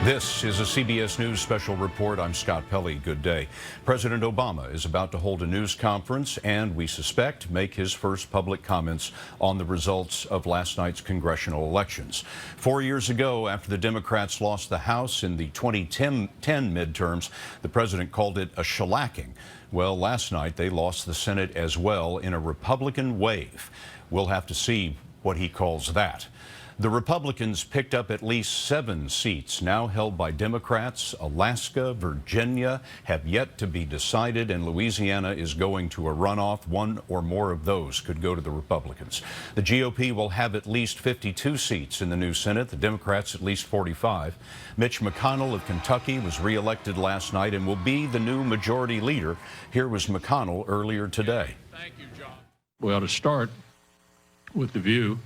This is a CBS News special report. I'm Scott Pelley. Good day. President Obama is about to hold a news conference and, we suspect, make his first public comments on the results of last night's congressional elections. 4 years ago, after the Democrats lost the House in the 2010 midterms, the president called it a shellacking. Well, last night they lost the Senate as well in a Republican wave. We'll have to see what he calls that. The Republicans picked up at least 7 seats now held by Democrats. Alaska, Virginia have yet to be decided, and Louisiana is going to a runoff. One or more of those could go to the Republicans. The GOP will have at least 52 seats in the new Senate, the Democrats at least 45. Mitch McConnell of Kentucky was reelected last night and will be the new majority leader. Here was McConnell earlier today. Thank you, John. We ought to start with the view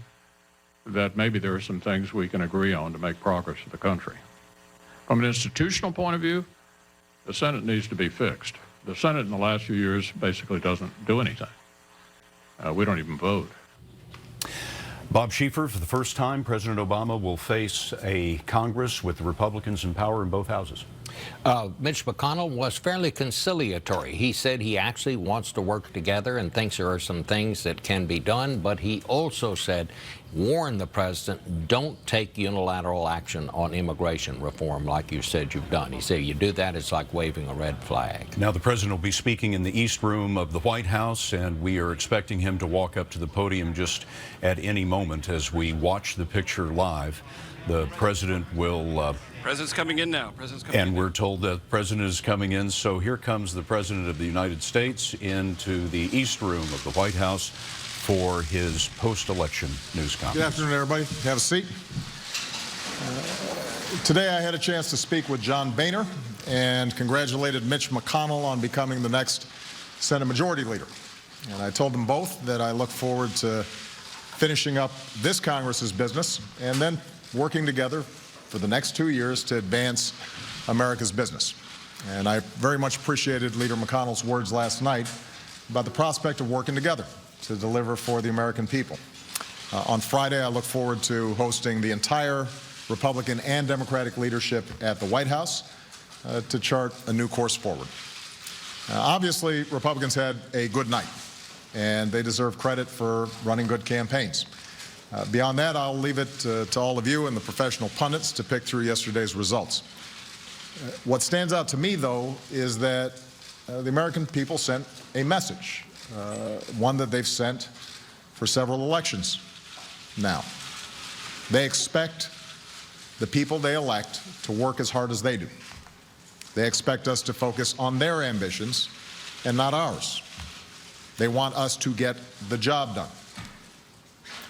that maybe there are some things we can agree on to make progress for the country. From an institutional point of view, the Senate needs to be fixed. The Senate in the last few years basically doesn't do anything. We don't even vote. Bob Schieffer, for the first time, President Obama will face a Congress with the Republicans in power in both houses. Mitch McConnell was fairly conciliatory. He said he actually wants to work together and thinks there are some things that can be done, but he also said, warn the president, don't take unilateral action on immigration reform like you said you've done. He said, you do that, it's like waving a red flag. Now, the president will be speaking in the East Room of the White House, and we are expecting him to walk up to the podium just at any moment as we watch the picture live. The president will... President's coming in now. President's coming in. And we're told that the president is coming in. So here comes the president of the United States into the East Room of the White House for his post-election news conference. Good afternoon, everybody. Have a seat. Today I had a chance to speak with John Boehner and congratulated Mitch McConnell on becoming the next Senate Majority Leader. And I told them both that I look forward to finishing up this Congress's business and then working together for the next 2 years to advance America's business. And I very much appreciated Leader McConnell's words last night about the prospect of working together to deliver for the American people. On Friday, I look forward to hosting the entire Republican and Democratic leadership at the White House to chart a new course forward. Obviously, Republicans had a good night, and they deserve credit for running good campaigns. Beyond that, I'll leave it to all of you and the professional pundits to pick through yesterday's results. What stands out to me, though, is that the American people sent a message, one that they've sent for several elections now. They expect the people they elect to work as hard as they do. They expect us to focus on their ambitions and not ours. They want us to get the job done.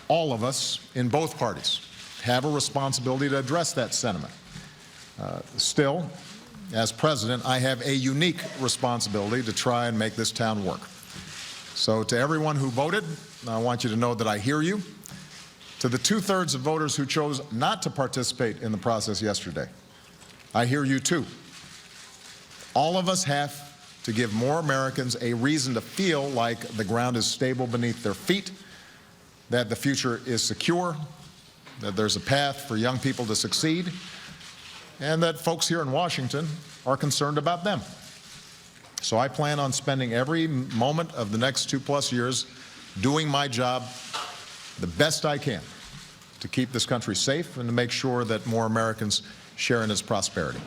All of us in both parties have a responsibility to address that sentiment. Still, as president, I have a unique responsibility to try and make this town work. So to everyone who voted, I want you to know that I hear you. To the 2/3 of voters who chose not to participate in the process yesterday, I hear you too. All of us have to give more Americans a reason to feel like the ground is stable beneath their feet, that the future is secure, that there's a path for young people to succeed, and that folks here in Washington are concerned about them. So I plan on spending every moment of the next 2+ years doing my job the best I can to keep this country safe and to make sure that more Americans share in its prosperity.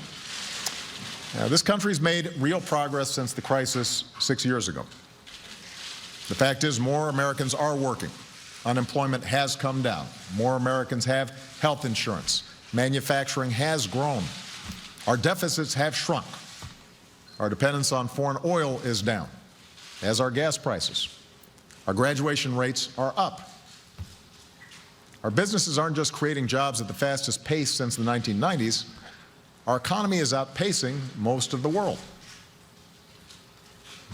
Now, this country's made real progress since the crisis 6 years ago. The fact is, more Americans are working. Unemployment has come down. More Americans have health insurance. Manufacturing has grown. Our deficits have shrunk. Our dependence on foreign oil is down, as are gas prices. Our graduation rates are up. Our businesses aren't just creating jobs at the fastest pace since the 1990s. Our economy is outpacing most of the world.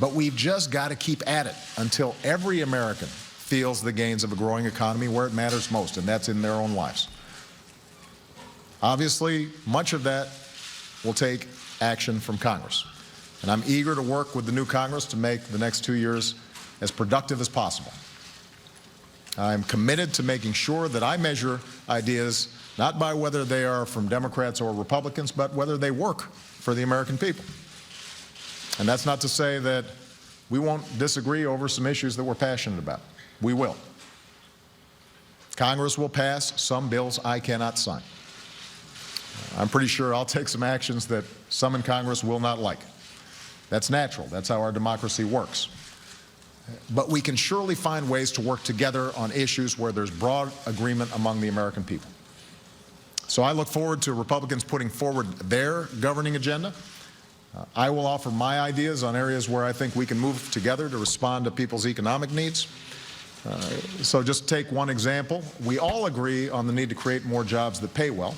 But we've just got to keep at it until every American feels the gains of a growing economy where it matters most, and that's in their own lives. Obviously, much of that will take action from Congress, and I'm eager to work with the new Congress to make the next 2 years as productive as possible. I'm committed to making sure that I measure ideas not by whether they are from Democrats or Republicans, but whether they work for the American people. And that's not to say that we won't disagree over some issues that we're passionate about. We will. Congress will pass some bills I cannot sign. I'm pretty sure I'll take some actions that some in Congress will not like. That's natural. That's how our democracy works. But we can surely find ways to work together on issues where there's broad agreement among the American people. So I look forward to Republicans putting forward their governing agenda. I will offer my ideas on areas where I think we can move together to respond to people's economic needs. So just take one example. We all agree on the need to create more jobs that pay well.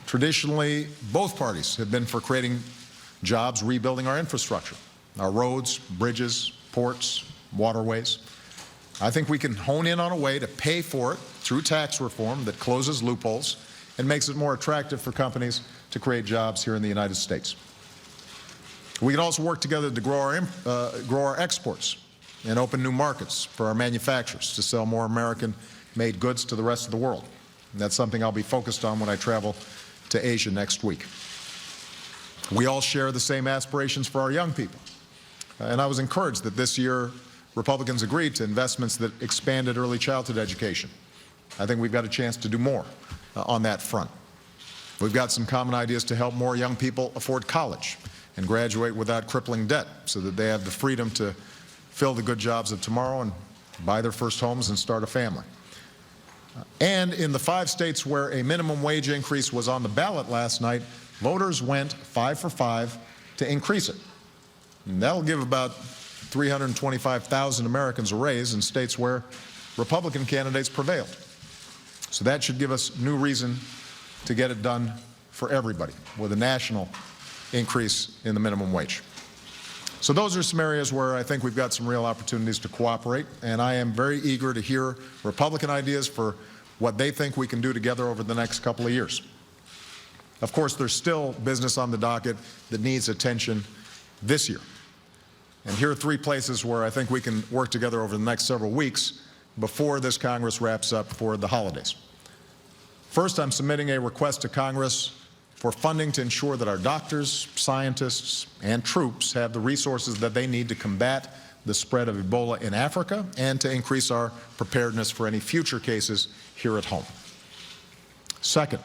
Traditionally, both parties have been for creating jobs, rebuilding our infrastructure, our roads, bridges, ports, waterways. I think we can hone in on a way to pay for it through tax reform that closes loopholes and makes it more attractive for companies to create jobs here in the United States. We can also work together to grow our exports and open new markets for our manufacturers to sell more American-made goods to the rest of the world. And that's something I'll be focused on when I travel to Asia next week. We all share the same aspirations for our young people. And I was encouraged that this year Republicans agreed to investments that expanded early childhood education. I think we've got a chance to do more on that front. We've got some common ideas to help more young people afford college and graduate without crippling debt so that they have the freedom to fill the good jobs of tomorrow and buy their first homes and start a family. And in the 5 states where a minimum wage increase was on the ballot last night, voters went 5 for 5 to increase it. And that'll give about 325,000 Americans a raise in states where Republican candidates prevailed. So that should give us new reason to get it done for everybody with a national increase in the minimum wage. So those are some areas where I think we've got some real opportunities to cooperate, and I am very eager to hear Republican ideas for what they think we can do together over the next couple of years. Of course, there's still business on the docket that needs attention this year. And here are 3 places where I think we can work together over the next several weeks before this Congress wraps up for the holidays. First, I'm submitting a request to Congress for funding to ensure that our doctors, scientists, and troops have the resources that they need to combat the spread of Ebola in Africa and to increase our preparedness for any future cases here at home. Second,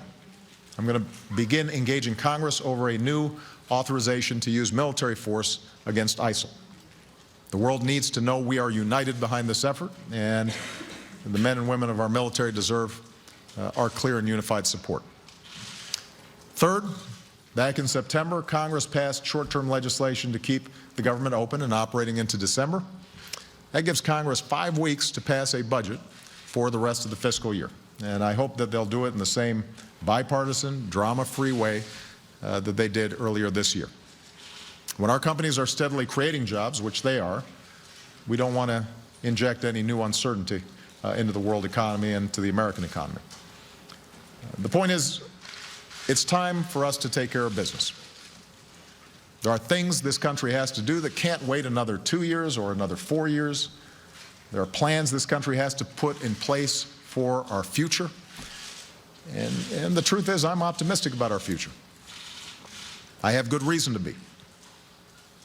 I'm going to begin engaging Congress over a new authorization to use military force against ISIL. The world needs to know we are united behind this effort, and the men and women of our military deserve our clear and unified support. Third, back in September, Congress passed short-term legislation to keep the government open and operating into December. That gives Congress 5 weeks to pass a budget for the rest of the fiscal year. And I hope that they'll do it in the same bipartisan, drama-free way that they did earlier this year. When our companies are steadily creating jobs, which they are, we don't want to inject any new uncertainty into the world economy and to the American economy. The point is, it's time for us to take care of business. There are things this country has to do that can't wait another 2 years or another 4 years. There are plans this country has to put in place for our future. And the truth is, I'm optimistic about our future. I have good reason to be.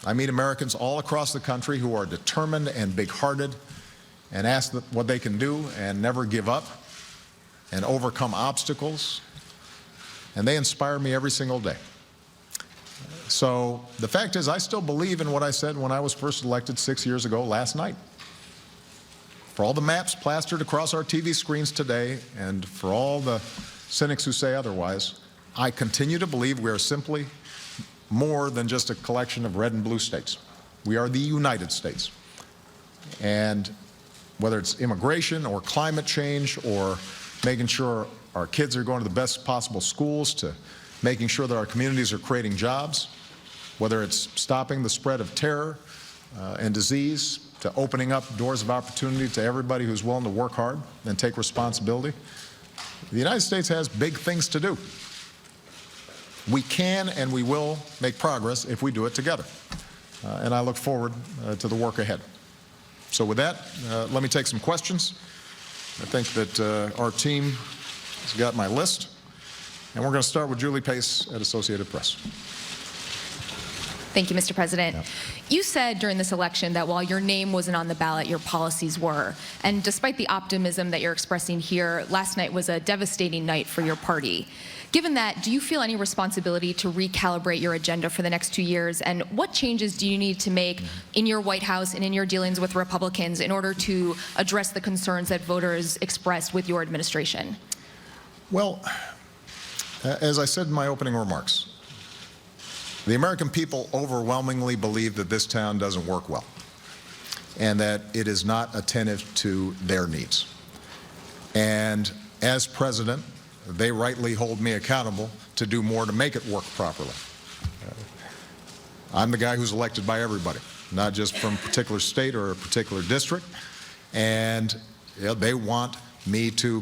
I meet Americans all across the country who are determined and big-hearted and ask what they can do and never give up and overcome obstacles. And they inspire me every single day. So the fact is, I still believe in what I said when I was first elected 6 years ago last night. For all the maps plastered across our TV screens today, and for all the cynics who say otherwise, I continue to believe we are simply more than just a collection of red and blue states. We are the United States. And whether it's immigration or climate change or making sure our kids are going to the best possible schools, to making sure that our communities are creating jobs, whether it's stopping the spread of terror and disease, to opening up doors of opportunity to everybody who's willing to work hard and take responsibility. The United States has big things to do. We can and we will make progress if we do it together. And I look forward to the work ahead. So with that, let me take some questions. I think that our team has got my list, and we're going to start with Julie Pace at Associated Press. Thank you, Mr. President. Yeah. You said during this election that while your name wasn't on the ballot, your policies were. And despite the optimism that you're expressing here, last night was a devastating night for your party. Given that, do you feel any responsibility to recalibrate your agenda for the next 2 years? And what changes do you need to make in your White House and in your dealings with Republicans in order to address the concerns that voters expressed with your administration? Well, as I said in my opening remarks, the American people overwhelmingly believe that this town doesn't work well and that it is not attentive to their needs. And as president, they rightly hold me accountable to do more to make it work properly. I'm the guy who's elected by everybody, not just from a particular state or a particular district. And they want me to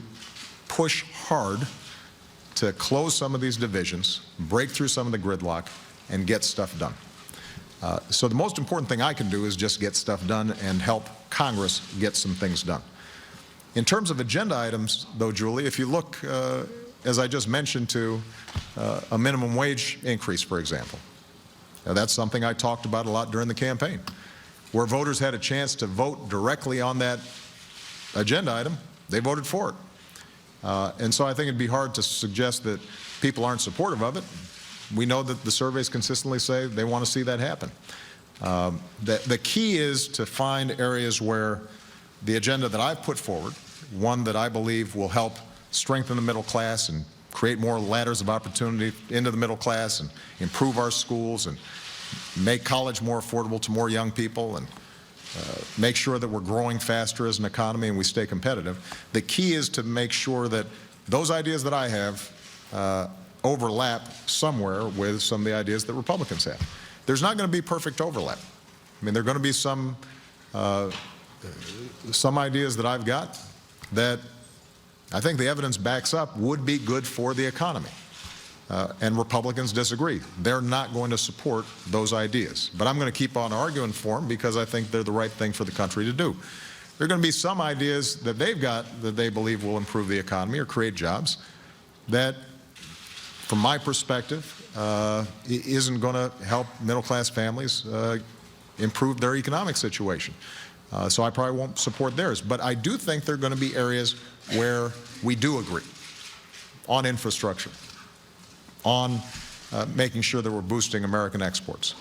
push hard to close some of these divisions, break through some of the gridlock, and get stuff done. So the most important thing I can do is just get stuff done and help Congress get some things done. In terms of agenda items, though, Julie, if you look, as I just mentioned, to a minimum wage increase, for example, that's something I talked about a lot during the campaign. Where voters had a chance to vote directly on that agenda item, they voted for it. And so I think it'd be hard to suggest that people aren't supportive of it. We know that the surveys consistently say they want to see that happen. The key is to find areas where the agenda that I've put forward, one that I believe will help strengthen the middle class and create more ladders of opportunity into the middle class and improve our schools and make college more affordable to more young people and make sure that we're growing faster as an economy and we stay competitive. The key is to make sure that those ideas that I have overlap somewhere with some of the ideas that Republicans have. There's not going to be perfect overlap. I mean, there are going to be some ideas that I've got that I think the evidence backs up would be good for the economy. And Republicans disagree. They're not going to support those ideas. But I'm going to keep on arguing for them because I think they're the right thing for the country to do. There are going to be some ideas that they've got that they believe will improve the economy or create jobs that, from my perspective, isn't going to help middle-class families improve their economic situation. So I probably won't support theirs. But I do think there are going to be areas where we do agree on infrastructure, on making sure that we're boosting American exports.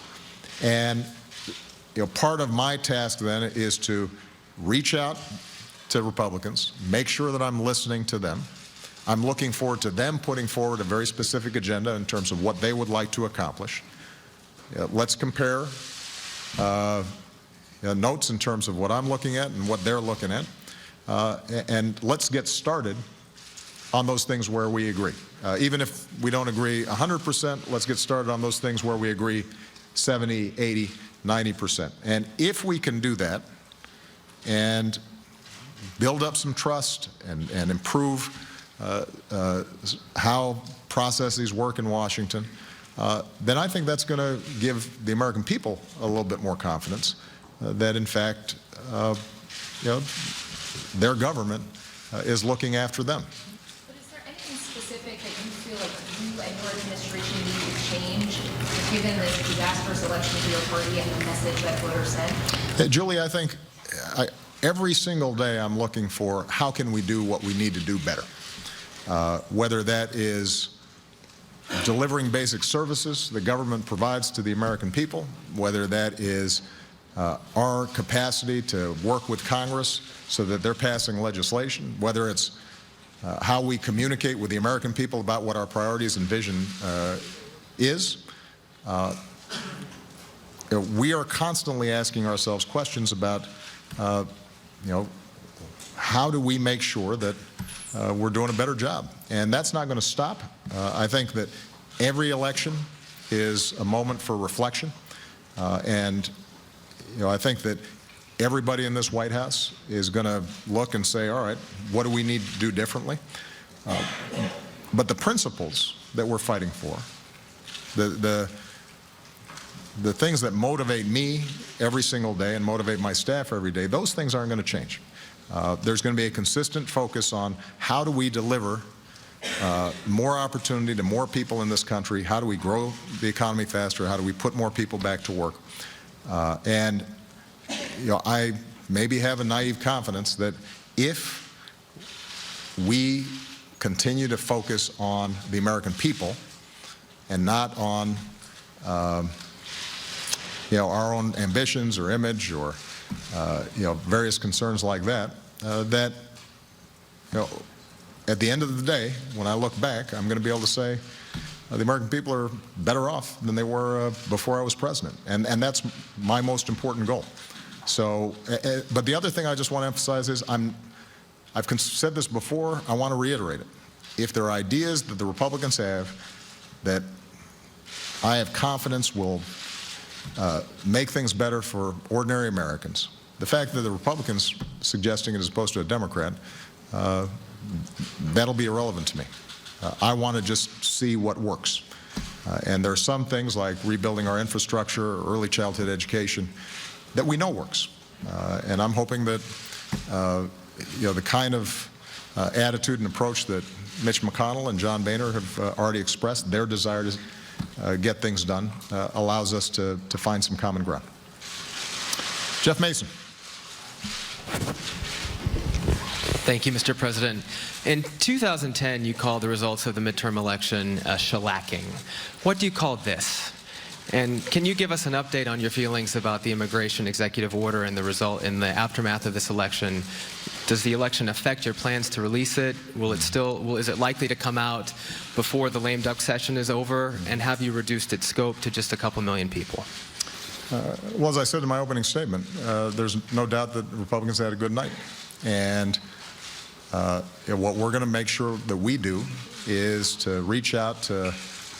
And part of my task then is to reach out to Republicans, make sure that I'm listening to them. I'm looking forward to them putting forward a very specific agenda in terms of what they would like to accomplish. Let's compare notes in terms of what I'm looking at and what they're looking at. And let's get started on those things where we agree. Even if we don't agree 100%, let's get started on those things where we agree 70, 80, 90%. And if we can do that and build up some trust and improve how processes work in Washington, then I think that's going to give the American people a little bit more confidence that, in fact, their government is looking after them. But is there anything specific that you feel like you and your administration need to change given this disastrous election for your party and the message that voters sent? Julie, I think every single day I'm looking for how can we do what we need to do better. Whether that is delivering basic services the government provides to the American people, whether that is our capacity to work with Congress so that they're passing legislation, whether it's how we communicate with the American people about what our priorities and vision is. We are constantly asking ourselves questions about, how do we make sure that we're doing a better job? And that's not going to stop. I think that every election is a moment for reflection. And I think that everybody in this White House is going to look and say, all right, what do we need to do differently? But the principles that we're fighting for, the things that motivate me every single day and motivate my staff every day, those things aren't going to change. There's going to be a consistent focus on how do we deliver more opportunity to more people in this country, how do we grow the economy faster, how do we put more people back to work. And I maybe have a naive confidence that if we continue to focus on the American people and not on our own ambitions or image or various concerns like that, that at the end of the day, when I look back, I'm going to be able to say the American people are better off than they were before I was president, and that's my most important goal. So, but the other thing I just want to emphasize is I've said this before, I want to reiterate it. If there are ideas that the Republicans have that I have confidence will make things better for ordinary Americans, the fact that the Republicans suggesting it as opposed to a Democrat, that'll be irrelevant to me. I want to just see what works. And there are some things like rebuilding our infrastructure, or early childhood education, that we know works. And I'm hoping that the kind of attitude and approach that Mitch McConnell and John Boehner have already expressed, their desire to get things done, allows us to find some common ground. Jeff Mason. Thank you, Mr. President. In 2010, you called the results of the midterm election a shellacking. What do you call this? And can you give us an update on your feelings about the immigration executive order and the result in the aftermath of this election? Does the election affect your plans to release it? Is it likely to come out before the lame duck session is over? And have you reduced its scope to just a couple million people? Well, as I said in my opening statement, there's no doubt that Republicans had a good night. And what we're going to make sure that we do is to reach out to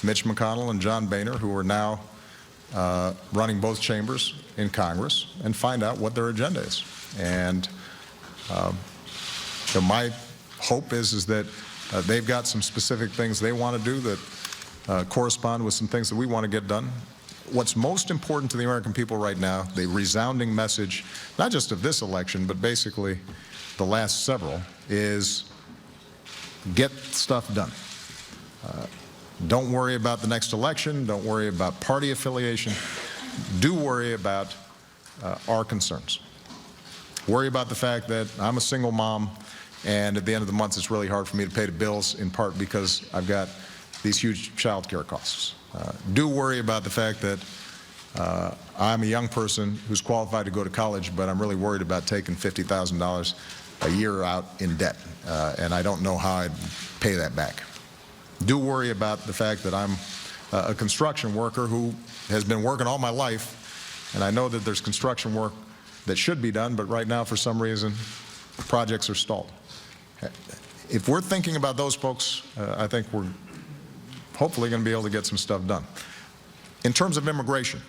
Mitch McConnell and John Boehner, who are now running both chambers in Congress, and find out what their agenda is. And my hope is that they've got some specific things they want to do that correspond with some things that we want to get done. What's most important to the American people right now, the resounding message, not just of this election, but basically the last several, is get stuff done. Don't worry about the next election. Don't worry about party affiliation. Do worry about our concerns. Worry about the fact that I'm a single mom, and at the end of the month, it's really hard for me to pay the bills, in part because I've got these huge child care costs. Do worry about the fact that I'm a young person who's qualified to go to college, but I'm really worried about taking $50,000 a year out in debt, and I don't know how I'd pay that back. Do worry about the fact that I'm a construction worker who has been working all my life, and I know that there's construction work that should be done, but right now, for some reason, projects are stalled. If we're thinking about those folks, I think we're hopefully going to be able to get some stuff done. In terms of immigration,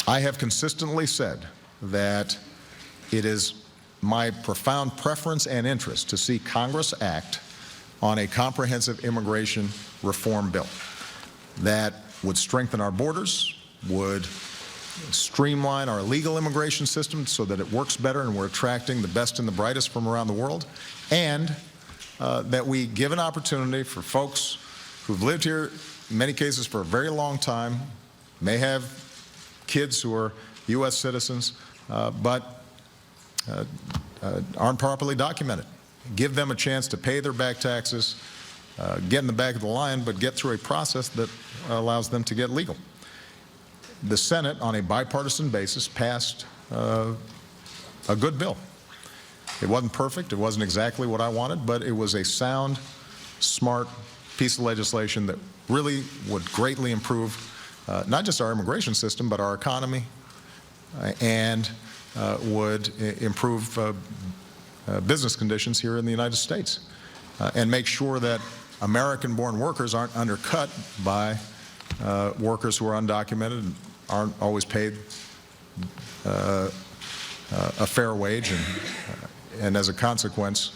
I have consistently said that it is my profound preference and interest to see Congress act on a comprehensive immigration reform bill that would strengthen our borders, would streamline our legal immigration system so that it works better and we're attracting the best and the brightest from around the world, and that we give an opportunity for folks who've lived here, in many cases for a very long time, may have kids who are U.S. citizens, but aren't properly documented. Give them a chance to pay their back taxes, get in the back of the line, but get through a process that allows them to get legal. The Senate, on a bipartisan basis, passed a good bill. It wasn't perfect. It wasn't exactly what I wanted, but it was a sound, smart piece of legislation that really would greatly improve not just our immigration system, but our economy, and would improve business conditions here in the United States, and make sure that American-born workers aren't undercut by workers who are undocumented and aren't always paid a fair wage, and as a consequence,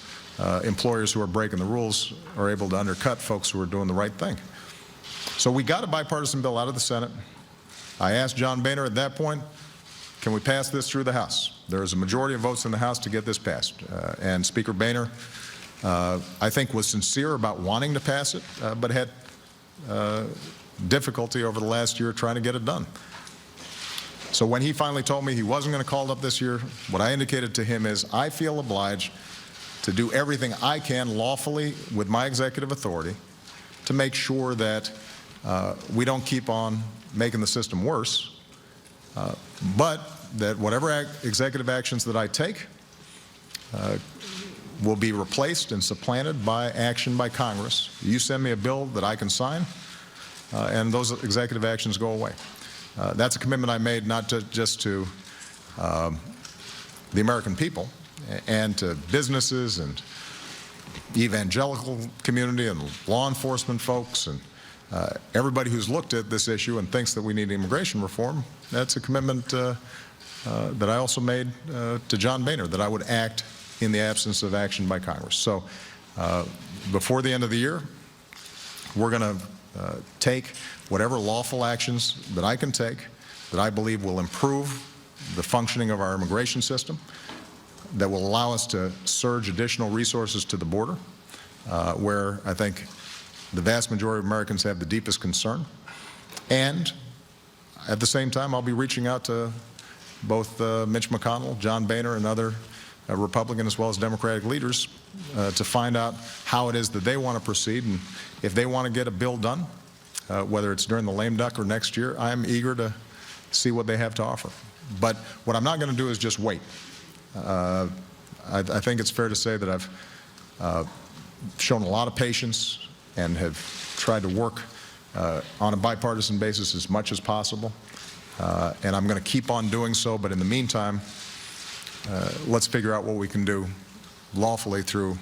employers who are breaking the rules are able to undercut folks who are doing the right thing. So we got a bipartisan bill out of the Senate. I asked John Boehner at that point, can we pass this through the House? There is a majority of votes in the House to get this passed. And Speaker Boehner, I think, was sincere about wanting to pass it, but had difficulty over the last year trying to get it done. So when he finally told me he wasn't going to call it up this year, what I indicated to him is I feel obliged to do everything I can lawfully with my executive authority to make sure that we don't keep on making the system worse, but that whatever executive actions that I take will be replaced and supplanted by action by Congress. You send me a bill that I can sign, and those executive actions go away. That's a commitment I made not just to the American people and to businesses and evangelical community and law enforcement folks and everybody who's looked at this issue and thinks that we need immigration reform. That's a commitment that I also made to John Boehner, that I would act in the absence of action by Congress. So before the end of the year, we're going to take whatever lawful actions that I can take that I believe will improve the functioning of our immigration system, that will allow us to surge additional resources to the border, where I think the vast majority of Americans have the deepest concern. And at the same time, I'll be reaching out to both Mitch McConnell, John Boehner, and other Republican as well as Democratic leaders to find out how it is that they want to proceed. And if they want to get a bill done, whether it's during the lame duck or next year, I'm eager to see what they have to offer. But what I'm not going to do is just wait. I think it's fair to say that I've shown a lot of patience and have tried to work on a bipartisan basis as much as possible. And I'm going to keep on doing so. But in the meantime, let's figure out what we can do lawfully through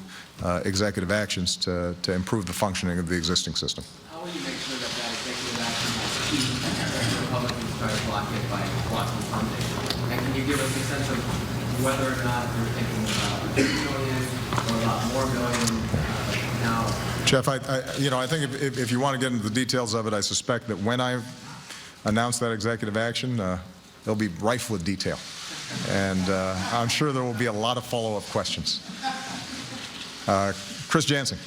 executive actions to improve the functioning of the existing system. How will you make sure that that executive action is key and the Republicans try to block it by blocking funding? And can you give us a sense of whether or not you're thinking about $2 million or a lot more million now? Jeff, I think if you want to get into the details of it, I suspect that when I announce that executive action, it'll be rife with detail. And I'm sure there will be a lot of follow-up questions. Chris Jansen.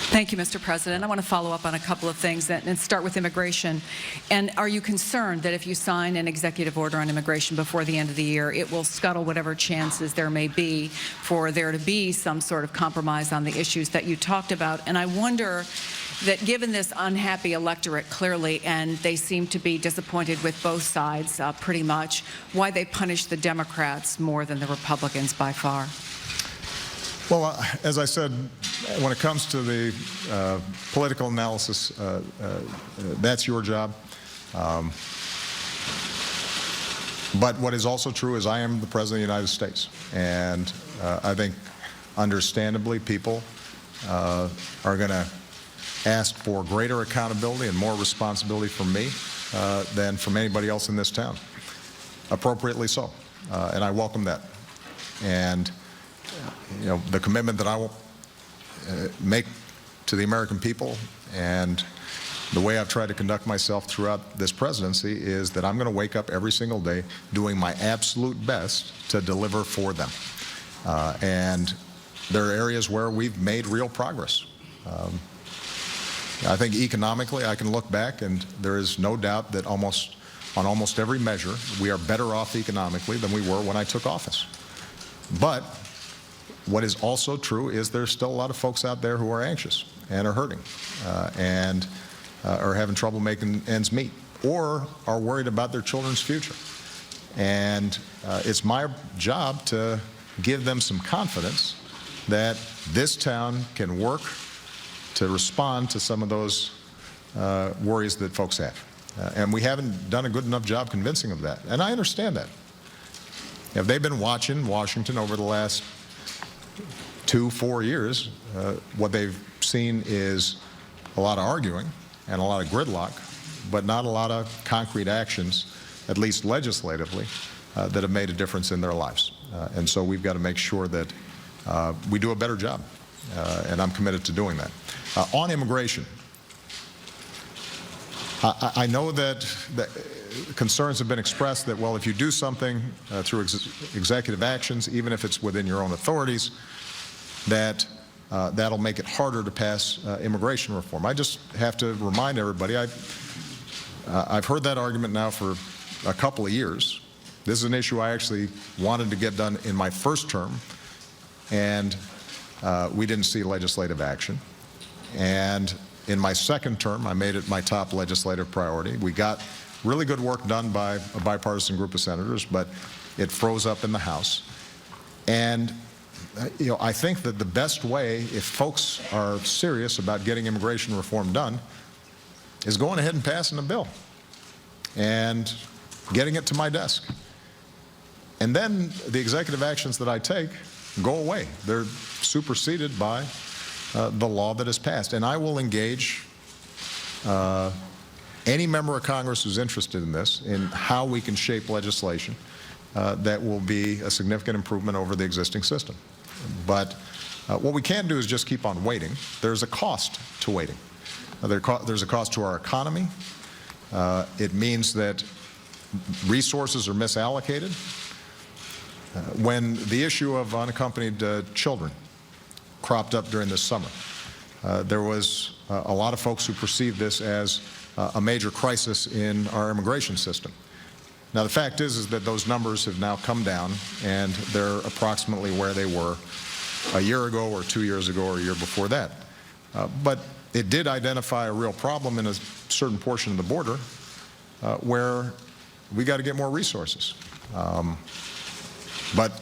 Thank you, Mr. President. I want to follow up on a couple of things and start with immigration. And are you concerned that if you sign an executive order on immigration before the end of the year, it will scuttle whatever chances there may be for there to be some sort of compromise on the issues that you talked about? And I wonder that given this unhappy electorate clearly, and they seem to be disappointed with both sides pretty much, why they punish the Democrats more than the Republicans by far? Well, as I said, when it comes to the political analysis, that's your job. But what is also true is I am the President of the United States. And I think, understandably, people are going to ask for greater accountability and more responsibility from me than from anybody else in this town. Appropriately so. And I welcome that. And the commitment that I will make to the American people and the way I've tried to conduct myself throughout this presidency is that I'm going to wake up every single day doing my absolute best to deliver for them. And there are areas where we've made real progress. I think economically I can look back and there is no doubt that on almost every measure we are better off economically than we were when I took office. But what is also true is there's still a lot of folks out there who are anxious and are hurting and are having trouble making ends meet or are worried about their children's future. And it's my job to give them some confidence that this town can work to respond to some of those worries that folks have. And we haven't done a good enough job convincing them of that. And I understand that. If they've been watching Washington over the last 2-4 years, what they've seen is a lot of arguing and a lot of gridlock, but not a lot of concrete actions, at least legislatively, that have made a difference in their lives. And so we've got to make sure that we do a better job, and I'm committed to doing that. On immigration, I know that concerns have been expressed that, well, if you do something through executive actions, even if it's within your own authorities, that that'll make it harder to pass immigration reform. I just have to remind everybody, I've heard that argument now for a couple of years. This is an issue I actually wanted to get done in my first term, and we didn't see legislative action. And in my second term, I made it my top legislative priority. We got really good work done by a bipartisan group of senators, but it froze up in the House. And I think that the best way, if folks are serious about getting immigration reform done, is going ahead and passing a bill and getting it to my desk. And then the executive actions that I take go away. They're superseded by the law that is passed. And I will engage any member of Congress who's interested in this, in how we can shape legislation that will be a significant improvement over the existing system. But what we can't do is just keep on waiting. There's a cost to waiting. There's a cost to our economy. It means that resources are misallocated. When the issue of unaccompanied children cropped up during this summer, there was a lot of folks who perceived this as a major crisis in our immigration system. Now, the fact is that those numbers have now come down, and they're approximately where they were a year ago or 2 years ago or a year before that. But it did identify a real problem in a certain portion of the border where we got to get more resources. But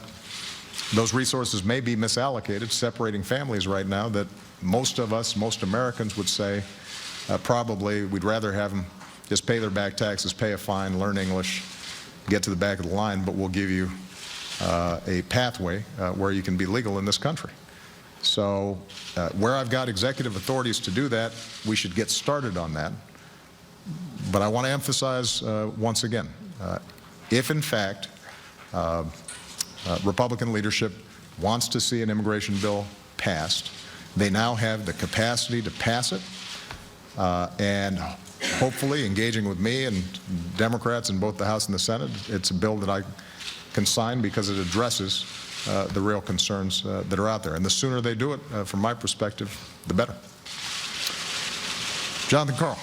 those resources may be misallocated, separating families right now that most of us, most Americans would say probably we'd rather have them just pay their back taxes, pay a fine, learn English, get to the back of the line, but we'll give you a pathway where you can be legal in this country. So where I've got executive authorities to do that, we should get started on that. But I want to emphasize once again, if in fact Republican leadership wants to see an immigration bill passed, they now have the capacity to pass it, and hopefully engaging with me and Democrats in both the House and the Senate, it's a bill that I can sign because it addresses the real concerns that are out there. And the sooner they do it, from my perspective, the better. Jonathan Karl.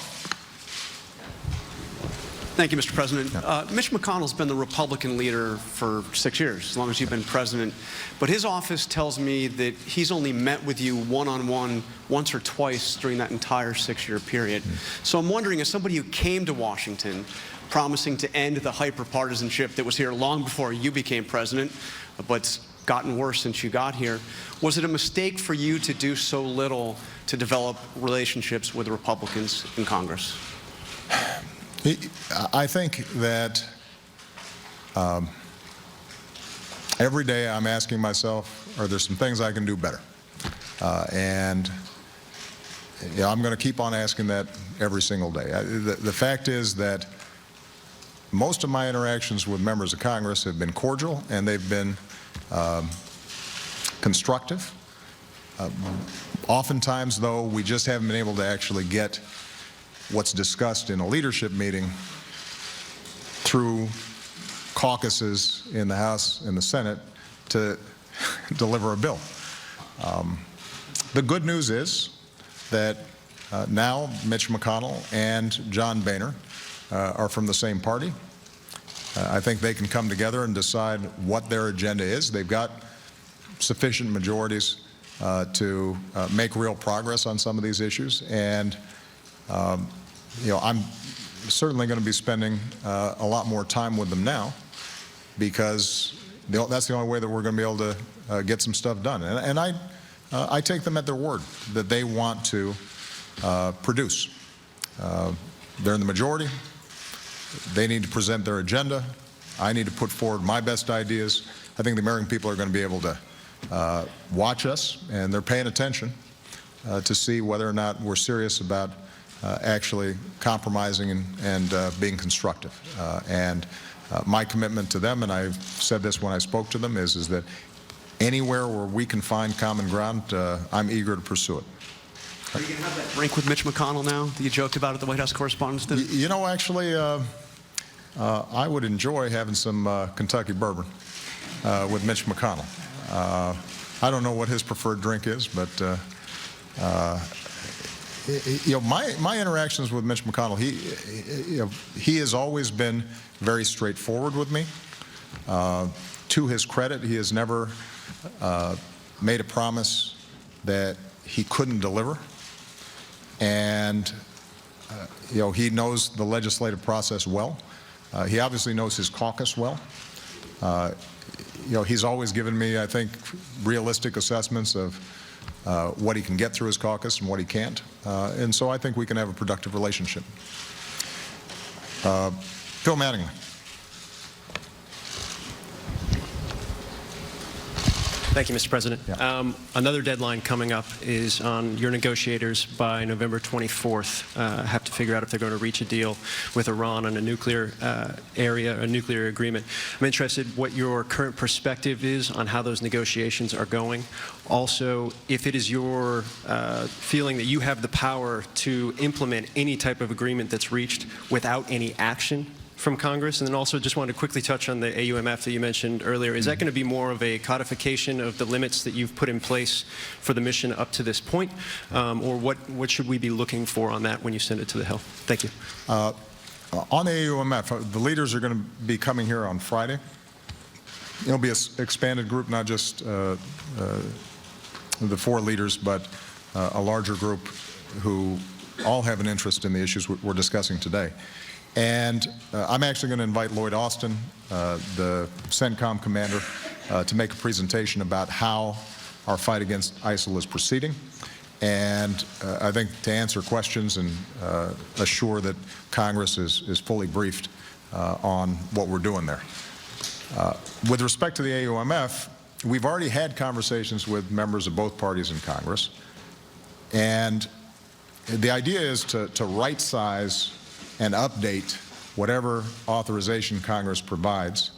Thank you, Mr. President. Mitch McConnell's been the Republican leader for 6 years, as long as you've been president. But his office tells me that he's only met with you one-on-one once or twice during that entire 6-year period. So I'm wondering, as somebody who came to Washington promising to end the hyper-partisanship that was here long before you became president, but's gotten worse since you got here, was it a mistake for you to do so little to develop relationships with the Republicans in Congress? I think that every day I'm asking myself, are there some things I can do better? And I'm going to keep on asking that every single day. The fact is that most of my interactions with members of Congress have been cordial, and they've been constructive. Oftentimes, though, we just haven't been able to actually get what's discussed in a leadership meeting through caucuses in the House and the Senate to deliver a bill. The good news is that now Mitch McConnell and John Boehner are from the same party. I think they can come together and decide what their agenda is. They've got sufficient majorities to make real progress on some of these issues, and I'm certainly going to be spending a lot more time with them now, because that's the only way that we're going to be able to get some stuff done. And I take them at their word that they want to produce. They're in the majority. They need to present their agenda. I need to put forward my best ideas. I think the American people are going to be able to watch us, and they're paying attention to see whether or not we're serious about actually compromising and being constructive. And my commitment to them, and I've said this when I spoke to them, is that anywhere where we can find common ground, I'm eager to pursue it. Are you going to have that drink with Mitch McConnell now that you joked about at the White House Correspondents' Dinner? You know, actually, I would enjoy having some Kentucky bourbon with Mitch McConnell. I don't know what his preferred drink is, but you know, my interactions with Mitch McConnell, he has always been very straightforward with me. To his credit, he has never made a promise that he couldn't deliver. And you know, he knows the legislative process well. He obviously knows his caucus well. You know, he's always given me, I think, realistic assessments of what he can get through his caucus and what he can't. And so I think we can have a productive relationship. Phil Mattingly. Thank you, Mr. President. Yeah. Another deadline coming up is on your negotiators by November 24th. Have to figure out if they're going to reach a deal with Iran on a nuclear a nuclear agreement. I'm interested what your current perspective is on how those negotiations are going. Also, if it is your feeling that you have the power to implement any type of agreement that's reached without any action from Congress. And then also just wanted to quickly touch on the AUMF that you mentioned earlier. Is that going to be more of a codification of the limits that you've put in place for the mission up to this point? Or what should we be looking for on that when you send it to the Hill? Thank you. On the AUMF, the leaders are going to be coming here on Friday. It'll be an expanded group, not just the 4 leaders, but a larger group who all have an interest in the issues we're discussing today. And I'm actually going to invite Lloyd Austin, the CENTCOM commander, to make a presentation about how our fight against ISIL is proceeding. And I think to answer questions and assure that Congress is fully briefed on what we're doing there. With respect to the AUMF, we've already had conversations with members of both parties in Congress. And the idea is to right-size and update whatever authorization Congress provides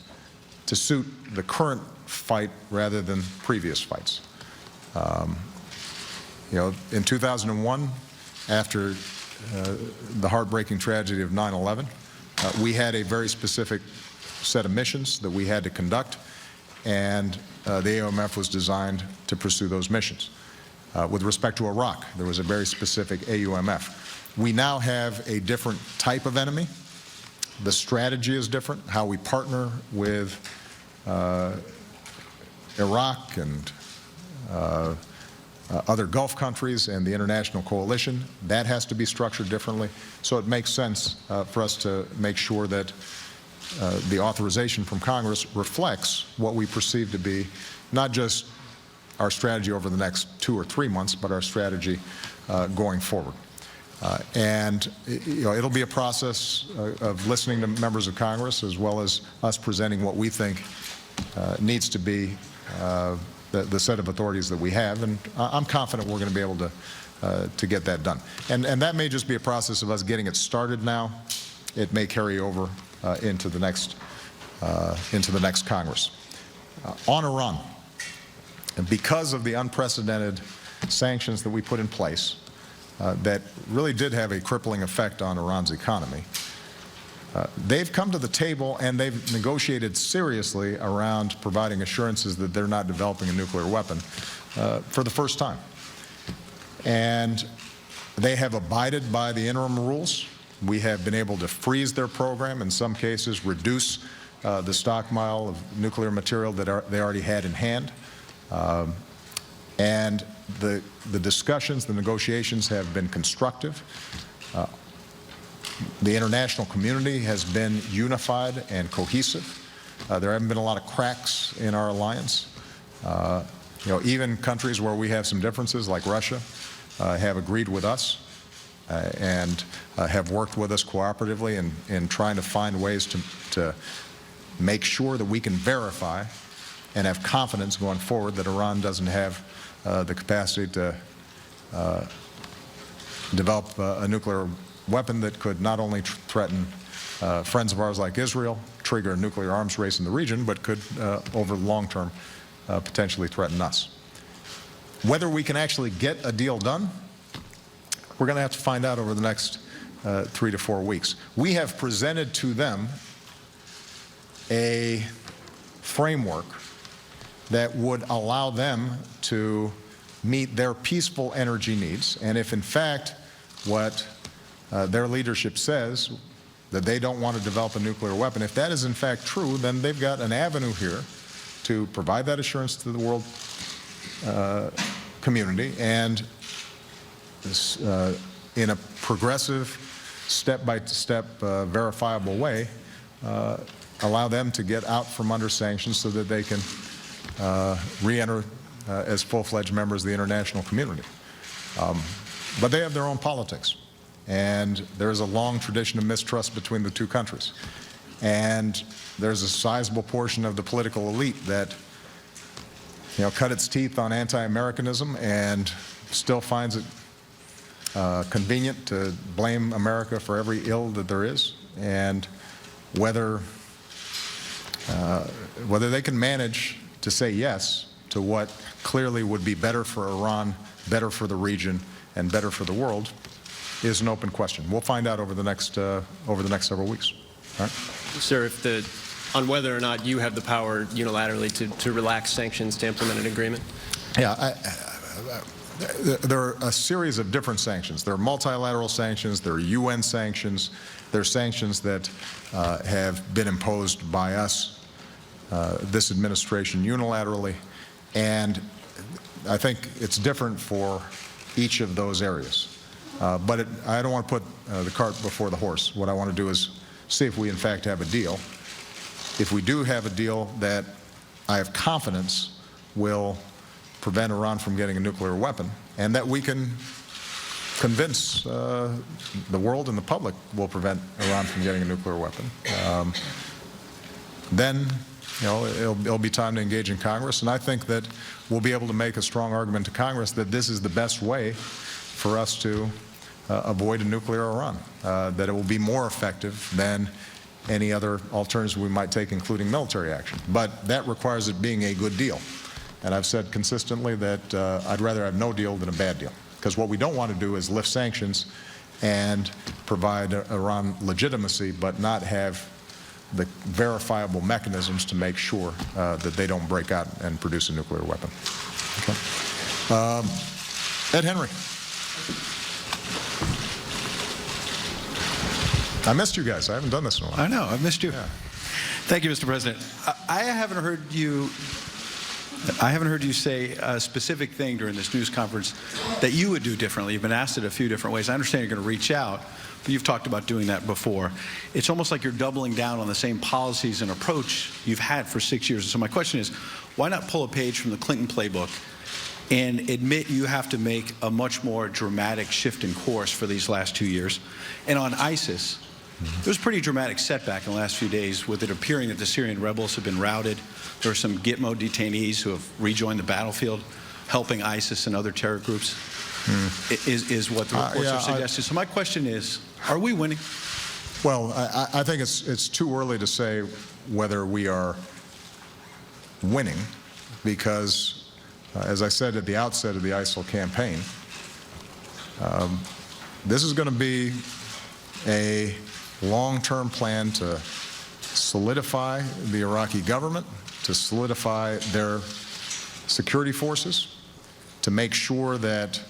to suit the current fight rather than previous fights. You know, in 2001, after the heartbreaking tragedy of 9/11, we had a very specific set of missions that we had to conduct, and the AUMF was designed to pursue those missions. With respect to Iraq, there was a very specific AUMF. We now have a different type of enemy. The strategy is different. How we partner with Iraq and other Gulf countries and the international coalition, that has to be structured differently. So it makes sense for us to make sure that the authorization from Congress reflects what we perceive to be not just our strategy over the next 2 or 3 months, but our strategy going forward. And you know, it'll be a process of listening to members of Congress as well as us presenting what we think needs to be the set of authorities that we have. And I'm confident we're going to be able to get that done. And that may just be a process of us getting it started now. It may carry over into the next Congress. On Iran, because of the unprecedented sanctions that we put in place, that really did have a crippling effect on Iran's economy. They've come to the table and they've negotiated seriously around providing assurances that they're not developing a nuclear weapon for the first time. And they have abided by the interim rules. We have been able to freeze their program, in some cases reduce the stockpile of nuclear material that they already had in hand. And the discussions, the negotiations have been constructive. The international community has been unified and cohesive. There haven't been a lot of cracks in our alliance. You know, even countries where we have some differences, like Russia, have agreed with us and have worked with us cooperatively in trying to find ways to make sure that we can verify and have confidence going forward that Iran doesn't have the capacity to develop a nuclear weapon that could not only threaten friends of ours like Israel, trigger a nuclear arms race in the region, but could, over the long term, potentially threaten us. Whether we can actually get a deal done We're going to have to find out over the next 3 to 4 weeks. We have presented to them a framework that would allow them to meet their peaceful energy needs. And if in fact what their leadership says, that they don't want to develop a nuclear weapon, if that is in fact true, then they've got an avenue here to provide that assurance to the world community and this, in a progressive, step-by-step, verifiable way, allow them to get out from under sanctions so that they can re-enter as full-fledged members of the international community. But they have their own politics, and there's a long tradition of mistrust between the two countries. And there's a sizable portion of the political elite that, cut its teeth on anti-Americanism and still finds it convenient to blame America for every ill that there is, and whether they can manage to say yes to what clearly would be better for Iran, better for the region, and better for the world is an open question. We'll find out over the next several weeks. All right? Sir, on whether or not you have the power unilaterally to relax sanctions to implement an agreement? Yeah, there are a series of different sanctions. There are multilateral sanctions, there are UN sanctions, there are sanctions that have been imposed by us, this administration, unilaterally, and I think it's different for each of those areas. But I don't want to put the cart before the horse. What I want to do is see if we in fact have a deal. If we do have a deal that I have confidence will prevent Iran from getting a nuclear weapon, and that we can convince the world and the public will prevent Iran from getting a nuclear weapon, then it'll be time to engage in Congress. And I think that we'll be able to make a strong argument to Congress that this is the best way for us to avoid a nuclear Iran, that it will be more effective than any other alternatives we might take, including military action. But that requires it being a good deal. And I've said consistently that I'd rather have no deal than a bad deal. Because what we don't want to do is lift sanctions and provide Iran legitimacy, but not have the verifiable mechanisms to make sure that they don't break out and produce a nuclear weapon. Okay. Ed Henry. I missed you guys. I haven't done this in a while. I know. I missed you. Yeah. Thank you, Mr. President. I haven't heard you say a specific thing during this news conference that you would do differently. You've been asked it a few different ways. I understand you're going to reach out, but you've talked about doing that before. It's almost like you're doubling down on the same policies and approach you've had for 6 years. So my question is, why not pull a page from the Clinton playbook and admit you have to make a much more dramatic shift in course for these last 2 years? And on ISIS, there was a pretty dramatic setback in the last few days with it appearing that the Syrian rebels have been routed. There are some Gitmo detainees who have rejoined the battlefield, helping ISIS and other terror groups, is what the reports are suggesting. So my question is, are we winning? Well, I think it's too early to say whether we are winning, because, as I said at the outset of the ISIL campaign, this is going to be a long-term plan to solidify the Iraqi government, to solidify their security forces, to make sure that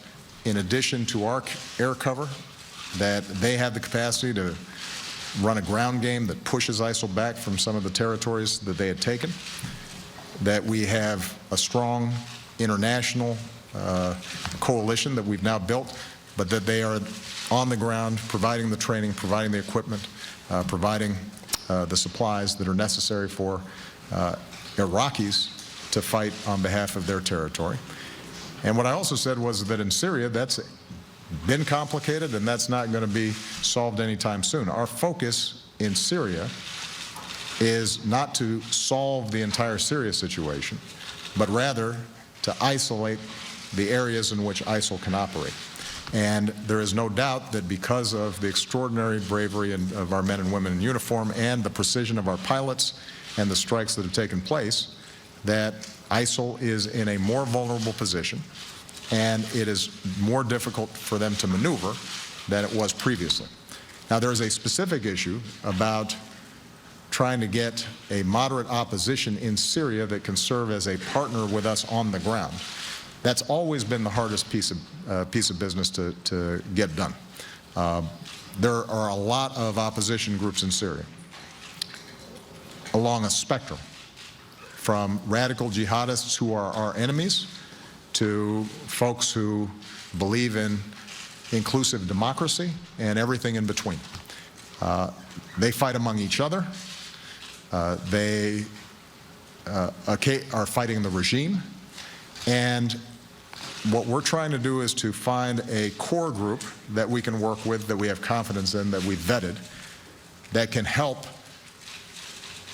in addition to our air cover, that they have the capacity to run a ground game that pushes ISIL back from some of the territories that they had taken, that we have a strong international coalition that we've now built, but that they are on the ground, providing the training, providing the equipment, providing the supplies that are necessary for Iraqis to fight on behalf of their territory. And what I also said was that in Syria, that's been complicated, and that's not going to be solved anytime soon. Our focus in Syria is not to solve the entire Syria situation, but rather to isolate the areas in which ISIL can operate. And there is no doubt that because of the extraordinary bravery of our men and women in uniform and the precision of our pilots and the strikes that have taken place, that ISIL is in a more vulnerable position and it is more difficult for them to maneuver than it was previously. Now, there is a specific issue about trying to get a moderate opposition in Syria that can serve as a partner with us on the ground. That's always been the hardest piece of business to get done. There are a lot of opposition groups in Syria along a spectrum, from radical jihadists who are our enemies to folks who believe in inclusive democracy and everything in between. They fight among each other. They are fighting the regime. And what we're trying to do is to find a core group that we can work with, that we have confidence in, that we've vetted, that can help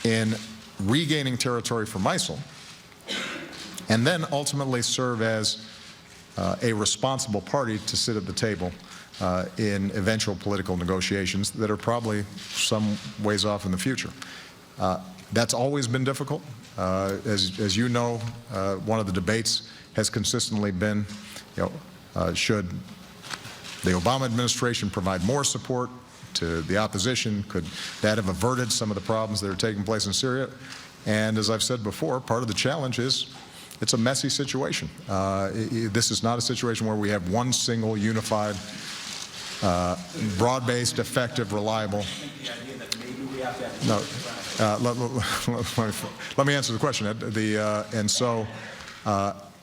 in regaining territory from ISIL, and then ultimately serve as a responsible party to sit at the table in eventual political negotiations that are probably some ways off in the future. That's always been difficult. As you know, one of the debates has consistently been, should the Obama administration provide more support to the opposition? Could that have averted some of the problems that are taking place in Syria? And as I've said before, part of the challenge is it's a messy situation. This is not a situation where we have one single, unified, broad-based, effective, reliable. No. Let me answer the question, Ed. And so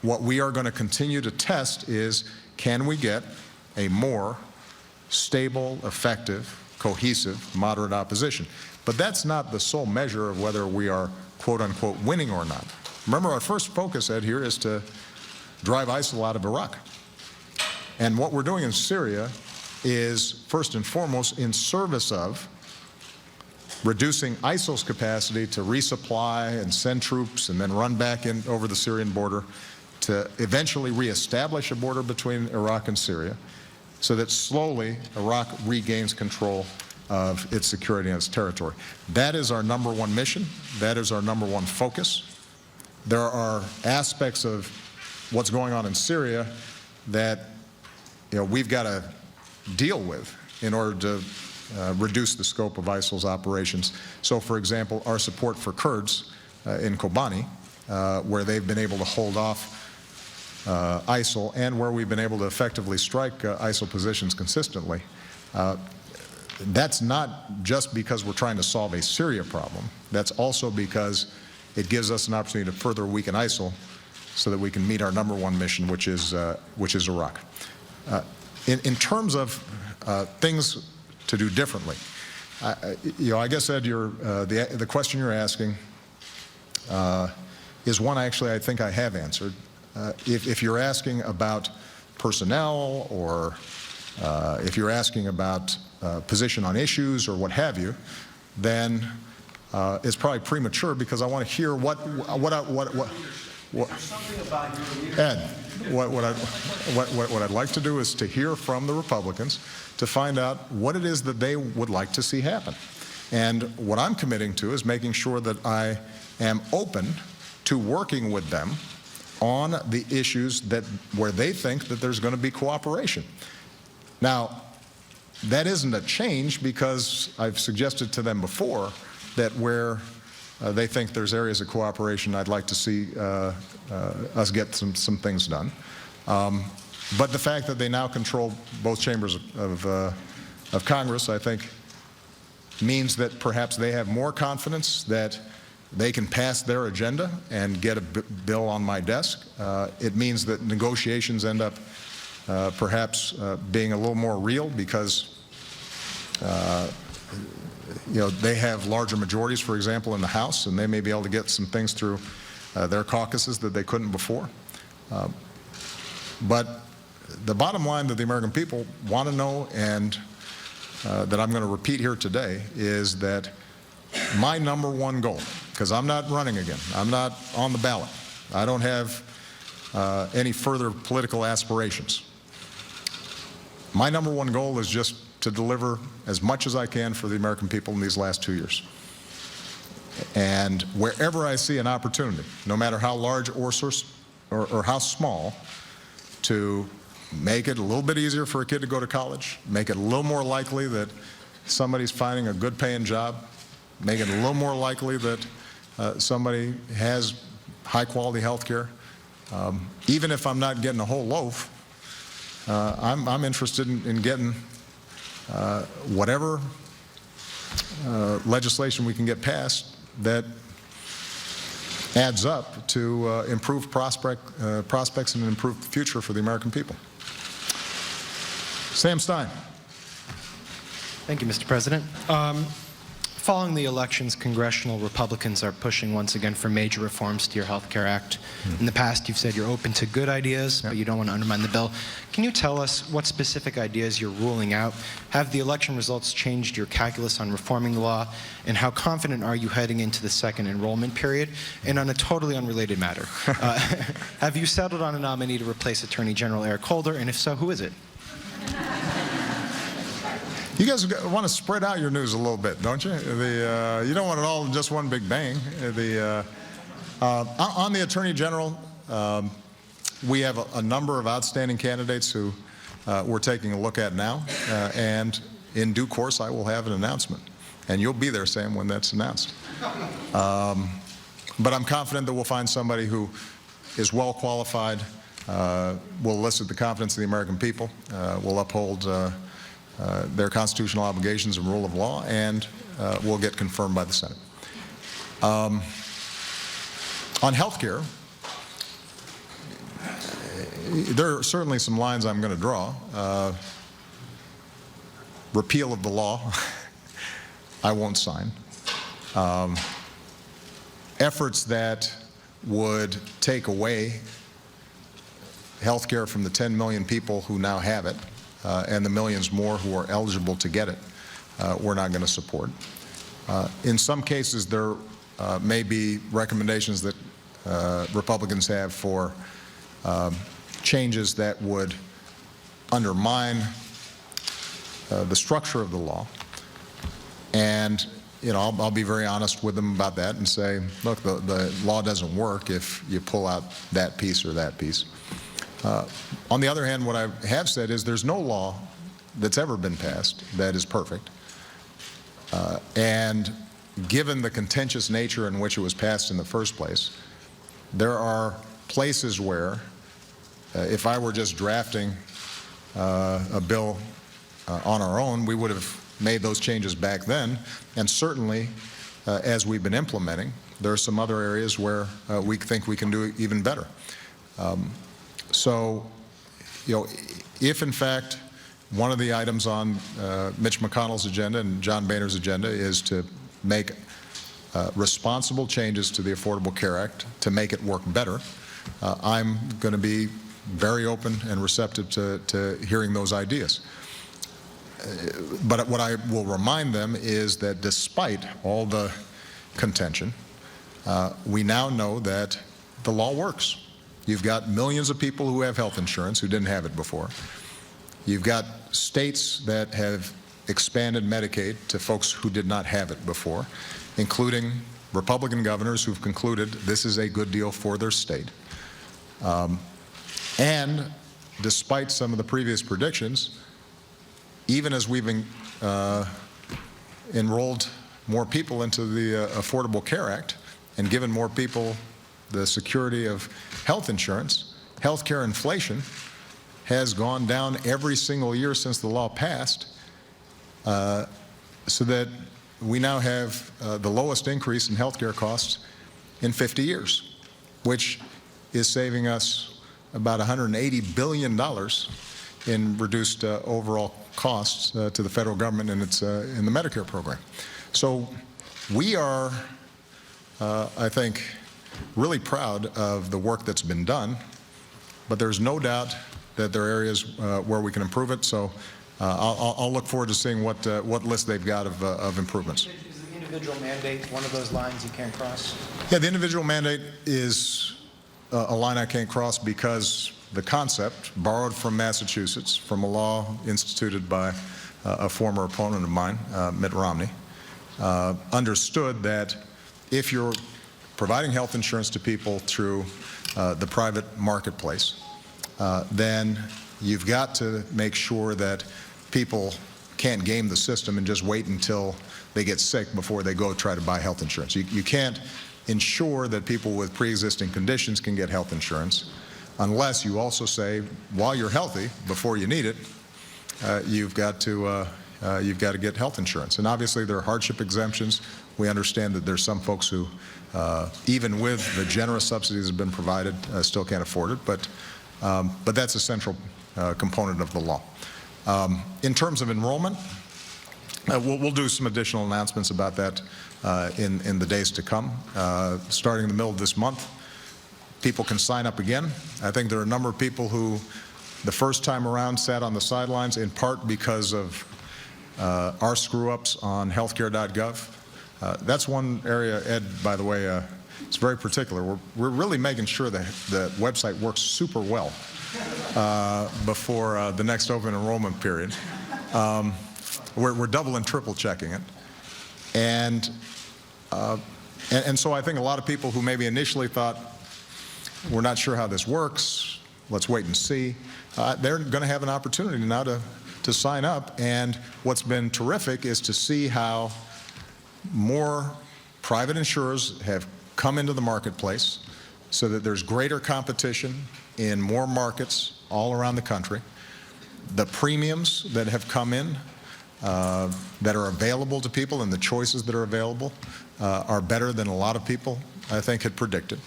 what we are going to continue to test is, can we get a more stable, effective, cohesive, moderate opposition? But that's not the sole measure of whether we are, quote unquote, winning or not. Remember, our first focus, Ed, here is to drive ISIL out of Iraq. And what we're doing in Syria is, first and foremost, in service of reducing ISIL's capacity to resupply and send troops and then run back in over the Syrian border to eventually reestablish a border between Iraq and Syria, so that slowly Iraq regains control of its security and its territory. That is our number one mission. That is our number one focus. There are aspects of what's going on in Syria that we've got to deal with in order to reduce the scope of ISIL's operations. So, for example, our support for Kurds in Kobani, where they've been able to hold off ISIL, and where we've been able to effectively strike ISIL positions consistently. That's not just because we're trying to solve a Syria problem. That's also because it gives us an opportunity to further weaken ISIL so that we can meet our number one mission, which is Iraq. In terms of things to do differently, I guess, Ed, the question you're asking is one actually I think I have answered. If you're asking about personnel, or if you're asking about position on issues or what have you, then it's probably premature, because I want to hear what Ed, what I'd like to do is to hear from the Republicans to find out what it is that they would like to see happen. And what I'm committing to is making sure that I am open to working with them on the issues where they think that there's going to be cooperation. Now, that isn't a change, because I've suggested to them before that where they think there's areas of cooperation, I'd like to see us get some things done. But the fact that they now control both chambers of Congress, I think, means that perhaps they have more confidence that they can pass their agenda and get a bill on my desk. It means that negotiations end up perhaps being a little more real, because they have larger majorities, for example, in the House, and they may be able to get some things through their caucuses that they couldn't before. But the bottom line that the American people want to know, and that I'm going to repeat here today, is that my number one goal, because I'm not running again, I'm not on the ballot, I don't have any further political aspirations. My number one goal is just to deliver as much as I can for the American people in these last 2 years. And wherever I see an opportunity, no matter how large or how small, to make it a little bit easier for a kid to go to college, make it a little more likely that somebody's finding a good paying job, make it a little more likely that somebody has high quality health care. Even if I'm not getting a whole loaf, I'm interested in getting whatever legislation we can get passed that adds up to improved prospects and an improved future for the American people. Sam Stein. Thank you, Mr. President. Following the elections, congressional Republicans are pushing once again for major reforms to your Health Care Act. In the past, you've said you're open to good ideas, but you don't want to undermine the bill. Can you tell us what specific ideas you're ruling out? Have the election results changed your calculus on reforming the law? And how confident are you heading into the second enrollment period? And on a totally unrelated matter, have you settled on a nominee to replace Attorney General Eric Holder? And if so, who is it? You guys want to spread out your news a little bit, don't you? You don't want it all in just one big bang. On the Attorney General, we have a number of outstanding candidates who we're taking a look at now, and in due course I will have an announcement. And you'll be there, Sam, when that's announced. But I'm confident that we'll find somebody who is well qualified, will elicit the confidence of the American people, will uphold their constitutional obligations and rule of law, and will get confirmed by the Senate. On health care, there are certainly some lines I'm going to draw. Repeal of the law, I won't sign. Efforts that would take away health care from the 10 million people who now have it, and the millions more who are eligible to get it, we're not going to support. In some cases, there may be recommendations that Republicans have for changes that would undermine the structure of the law. And I'll be very honest with them about that and say, look, the law doesn't work if you pull out that piece or that piece. On the other hand, what I have said is there's no law that's ever been passed that is perfect. And given the contentious nature in which it was passed in the first place, there are places where if I were just drafting a bill on our own, we would have made those changes back then. And certainly, as we've been implementing, there are some other areas where we think we can do even better. So, if in fact one of the items on Mitch McConnell's agenda and John Boehner's agenda is to make responsible changes to the Affordable Care Act to make it work better, I'm going to be very open and receptive to hearing those ideas. But what I will remind them is that despite all the contention, we now know that the law works. You've got millions of people who have health insurance who didn't have it before. You've got states that have expanded Medicaid to folks who did not have it before, including Republican governors who've concluded this is a good deal for their state. And despite some of the previous predictions, even as we've enrolled more people into the Affordable Care Act and given more people the security of health insurance, health care inflation has gone down every single year since the law passed, so that we now have the lowest increase in health care costs in 50 years, which is saving us about $180 billion in reduced overall costs to the federal government in the Medicare program. So we are, I think, really proud of the work that's been done, but there's no doubt that there are areas where we can improve it. So I'll look forward to seeing what list they've got of improvements. Is the individual mandate one of those lines you can't cross? Yeah, the individual mandate is a line I can't cross because the concept, borrowed from Massachusetts, from a law instituted by a former opponent of mine, Mitt Romney, understood that if you're providing health insurance to people through the private marketplace, then you've got to make sure that people can't game the system and just wait until they get sick before they go try to buy health insurance. You can't ensure that people with pre-existing conditions can get health insurance unless you also say, while you're healthy, before you need it, you've got to get health insurance. And obviously there are hardship exemptions. We understand that there's some folks who, even with the generous subsidies that have been provided, still can't afford it. But that's a central component of the law. In terms of enrollment, we'll do some additional announcements about that in the days to come. Starting in the middle of this month, people can sign up again. I think there are a number of people who, the first time around, sat on the sidelines, in part because of our screw-ups on healthcare.gov. That's one area, Ed, by the way, it's very particular. We're really making sure that the website works super well before the next open enrollment period. We're double and triple checking it. And so I think a lot of people who maybe initially thought, we're not sure how this works, let's wait and see, they're going to have an opportunity now to sign up. And what's been terrific is to see how more private insurers have come into the marketplace so that there's greater competition in more markets all around the country. The premiums that have come in that are available to people and the choices that are available are better than a lot of people, I think, had predicted.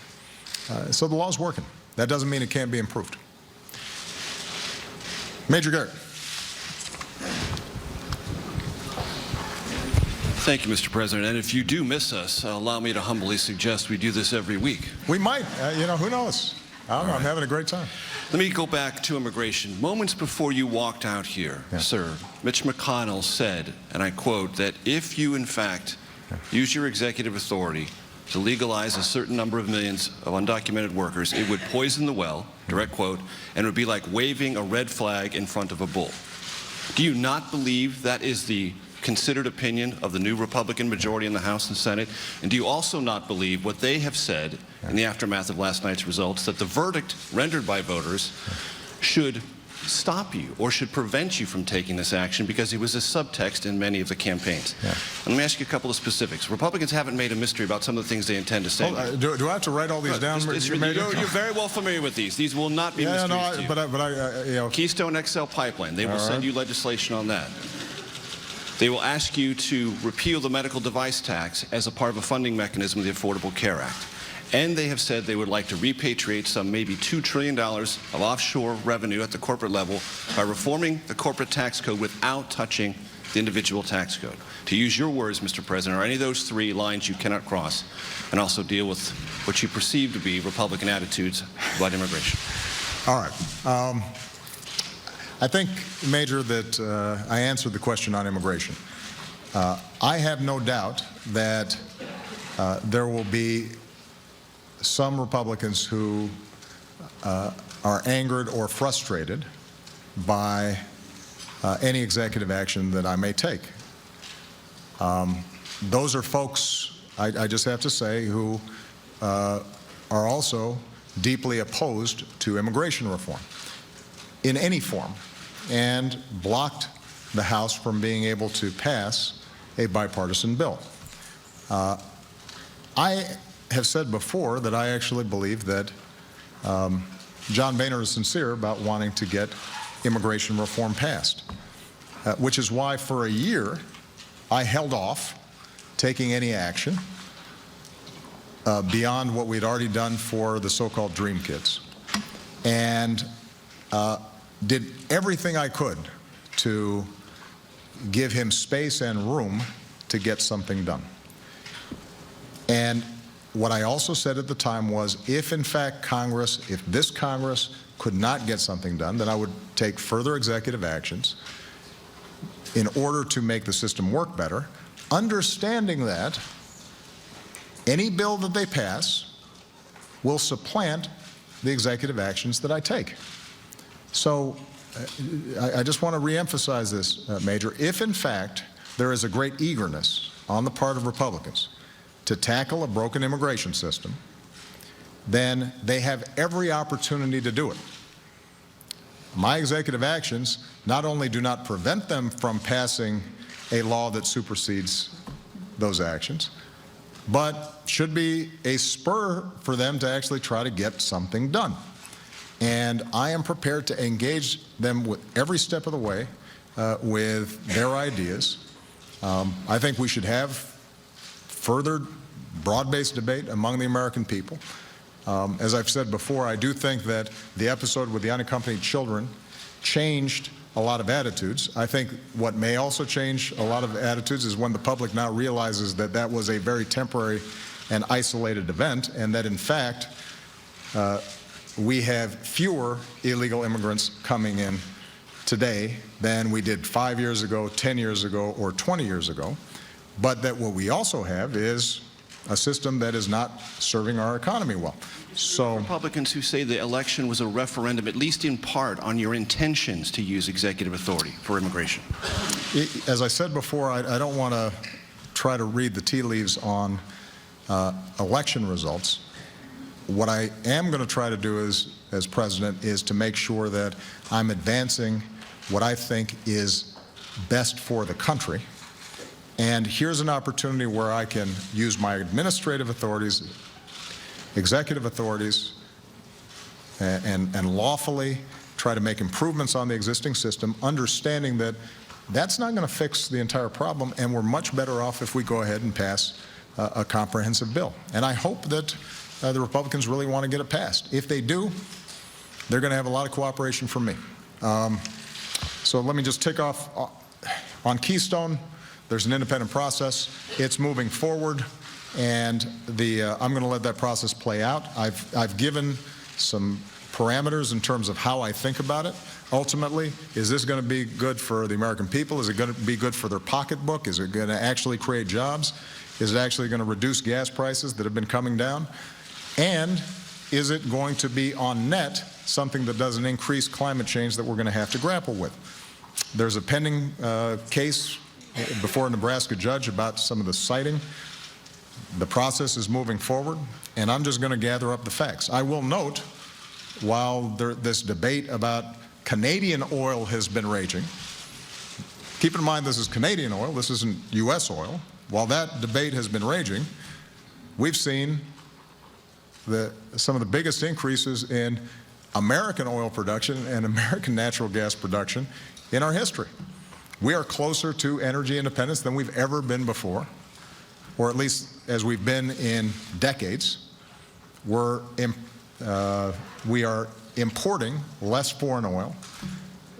So the law's working. That doesn't mean it can't be improved. Major Garrett. Thank you, Mr. President. And if you do miss us, allow me to humbly suggest we do this every week. We might. You know, who knows? I don't know. I'm having a great time. Let me go back to immigration. Moments before you walked out here, sir, Mitch McConnell said, and I quote, that if you, in fact, use your executive authority to legalize a certain number of millions of undocumented workers, it would poison the well, direct quote, and it would be like waving a red flag in front of a bull. Do you not believe that is the considered opinion of the new Republican majority in the House and Senate? And do you also not believe what they have said in the aftermath of last night's results, that the verdict rendered by voters should stop you or should prevent you from taking this action because it was a subtext in many of the campaigns? And let me ask you a couple of specifics. Republicans haven't made a mystery about some of the things they intend to say. Do I have to write all these down? You're very well familiar with these. These will not be mysteries to you. But you know. Keystone XL pipeline, they will send you legislation on that. They will ask you to repeal the medical device tax as a part of a funding mechanism of the Affordable Care Act. And they have said they would like to repatriate some maybe $2 trillion of offshore revenue at the corporate level by reforming the corporate tax code without touching the individual tax code. To use your words, Mr. President, are any of those three lines you cannot cross, and also deal with what you perceive to be Republican attitudes about immigration? All right. I think, Major, that I answered the question on immigration. I have no doubt that there will be some Republicans who are angered or frustrated by any executive action that I may take. Those are folks, I just have to say, who are also deeply opposed to immigration reform in any form, and blocked the House from being able to pass a bipartisan bill. I have said before that I actually believe that John Boehner is sincere about wanting to get immigration reform passed, which is why for a year I held off taking any action beyond what we'd already done for the so-called Dream Kids, and did everything I could to give him space and room to get something done. And what I also said at the time was, if in fact if this Congress could not get something done, then I would take further executive actions in order to make the system work better, understanding that any bill that they pass will supplant the executive actions that I take. So I just want to reemphasize this, Major. If in fact there is a great eagerness on the part of Republicans to tackle a broken immigration system, then they have every opportunity to do it. my executive actions not only do not prevent them from passing a law that supersedes those actions, but should be a spur for them to actually try to get something done. And I am prepared to engage them with every step of the way with their ideas. I think we should have further broad-based debate among the American people. As I've said before, I do think that the episode with the unaccompanied children changed a lot of attitudes. I think what may also change a lot of attitudes is when the public now realizes that that was a very temporary and isolated event, and that in fact we have fewer illegal immigrants coming in today than we did 5 years ago, 10 years ago, or 20 years ago, but that what we also have is a system that is not serving our economy well. So Republicans who say the election was a referendum, at least in part, on your intentions to use executive authority for immigration. As I said before, I don't want to try to read the tea leaves on election results. What I am going to try to do as president is to make sure that I'm advancing what I think is best for the country. And here's an opportunity where I can use my administrative authorities, executive authorities, and lawfully try to make improvements on the existing system, understanding that that's not going to fix the entire problem, and we're much better off if we go ahead and pass a comprehensive bill. And I hope that the Republicans really want to get it passed. If they do, they're going to have a lot of cooperation from me. So let me just tick off on Keystone. There's an independent process. It's moving forward, and I'm going to let that process play out. I've given some parameters in terms of how I think about it. Ultimately, is this going to be good for the American people? Is it going to be good for their pocketbook? Is it going to actually create jobs? Is it actually going to reduce gas prices that have been coming down? And is it going to be on net something that doesn't increase climate change that we're going to have to grapple with? There's a pending case before a Nebraska judge about some of the siting. The process is moving forward, and I'm just going to gather up the facts. I will note, while this debate about Canadian oil has been raging, keep in mind this is Canadian oil, this isn't U.S. oil. While that debate has been raging, we've seen some of the biggest increases in American oil production and American natural gas production in our history. We are closer to energy independence than we've ever been before, or at least as we've been in decades. We are importing less foreign oil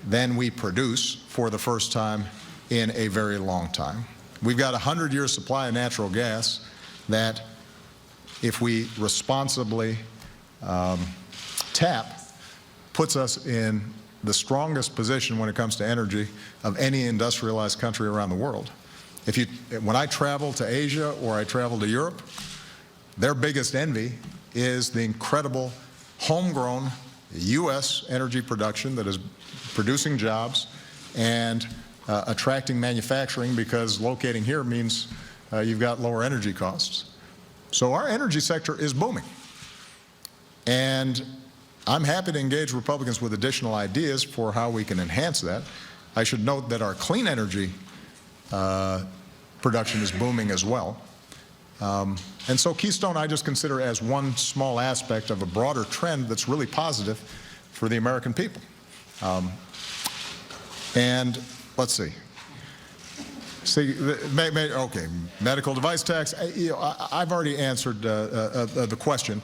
than we produce for the first time in a very long time. We've got a 100-year supply of natural gas that, if we responsibly tap, puts us in the strongest position when it comes to energy of any industrialized country around the world. When I travel to Asia or I travel to Europe, their biggest envy is the incredible homegrown U.S. energy production that is producing jobs and attracting manufacturing, because locating here means you've got lower energy costs. So our energy sector is booming. And I'm happy to engage Republicans with additional ideas for how we can enhance that. I should note that our clean energy production is booming as well. And so Keystone I just consider as one small aspect of a broader trend that's really positive for the American people. And let's see. Okay, medical device tax. I've already answered the question.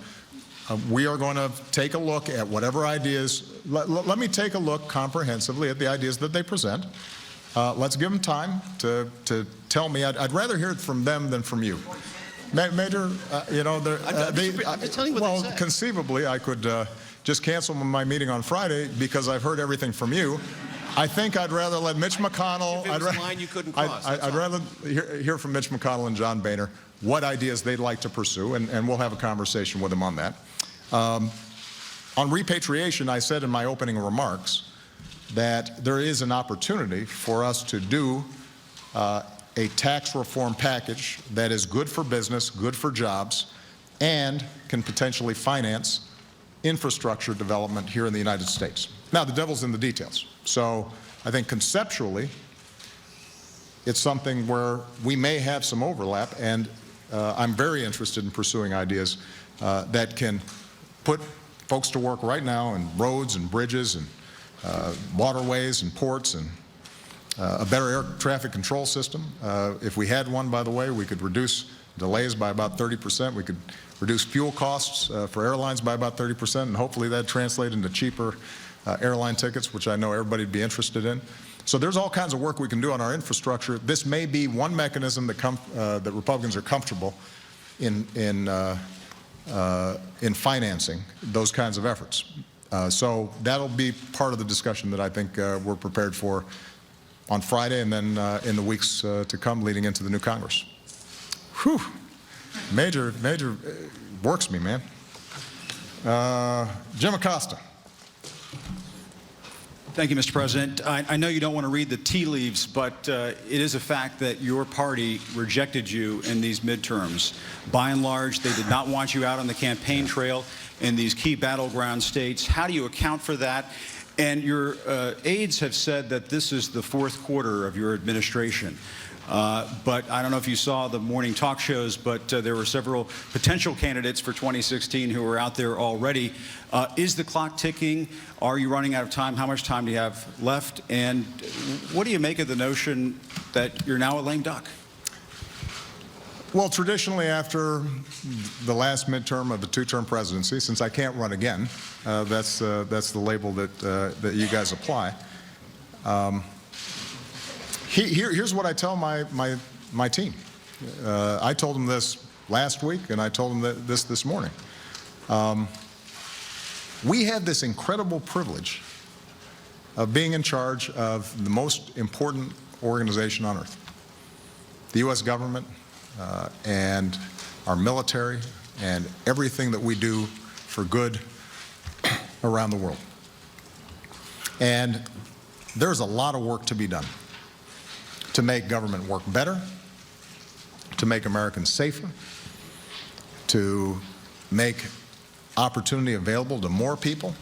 We are going to take a look at whatever ideas. Let me take a look comprehensively at the ideas that they present. Let's give them time to tell me. I'd rather hear it from them than from you. Major, conceivably, I could just cancel my meeting on Friday because I've heard everything from you. I think I'd rather let Mitch McConnell. I'd rather hear from Mitch McConnell and John Boehner what ideas they'd like to pursue, and we'll have a conversation with them on that. On repatriation, I said in my opening remarks that there is an opportunity for us to do a tax reform package that is good for business, good for jobs, and can potentially finance infrastructure development here in the United States. Now, the devil's in the details. So I think conceptually, it's something where we may have some overlap, and I'm very interested in pursuing ideas that can put folks to work right now in roads and bridges and waterways and ports and a better air traffic control system. If we had one, by the way, we could reduce delays by about 30%. We could reduce fuel costs for airlines by about 30%, and hopefully that'd translate into cheaper airline tickets, which I know everybody would be interested in. So there's all kinds of work we can do on our infrastructure. This may be one mechanism that Republicans are comfortable in financing those kinds of efforts. So that'll be part of the discussion that I think we're prepared for on Friday and then in the weeks to come leading into the new Congress. Whew. Major, works me, man. Jim Acosta. Thank you, Mr. President. I know you don't want to read the tea leaves, but it is a fact that your party rejected you in these midterms. By and large, they did not want you out on the campaign trail in these key battleground states. How do you account for that? And your aides have said that this is the fourth quarter of your administration. But I don't know if you saw the morning talk shows, but there were several potential candidates for 2016 who are out there already. Is the clock ticking? Are you running out of time? How much time do you have left? And what do you make of the notion that you're now a lame duck? Well, traditionally, after the last midterm of the two-term presidency, since I can't run again, that's the label that you guys apply. Here's what I tell my team. I told them this last week, and I told them this morning. We have this incredible privilege of being in charge of the most important organization on earth, the U.S. government and our military and everything that we do for good around the world. And there's a lot of work to be done to make government work better, to make Americans safer, to make opportunity available to more people,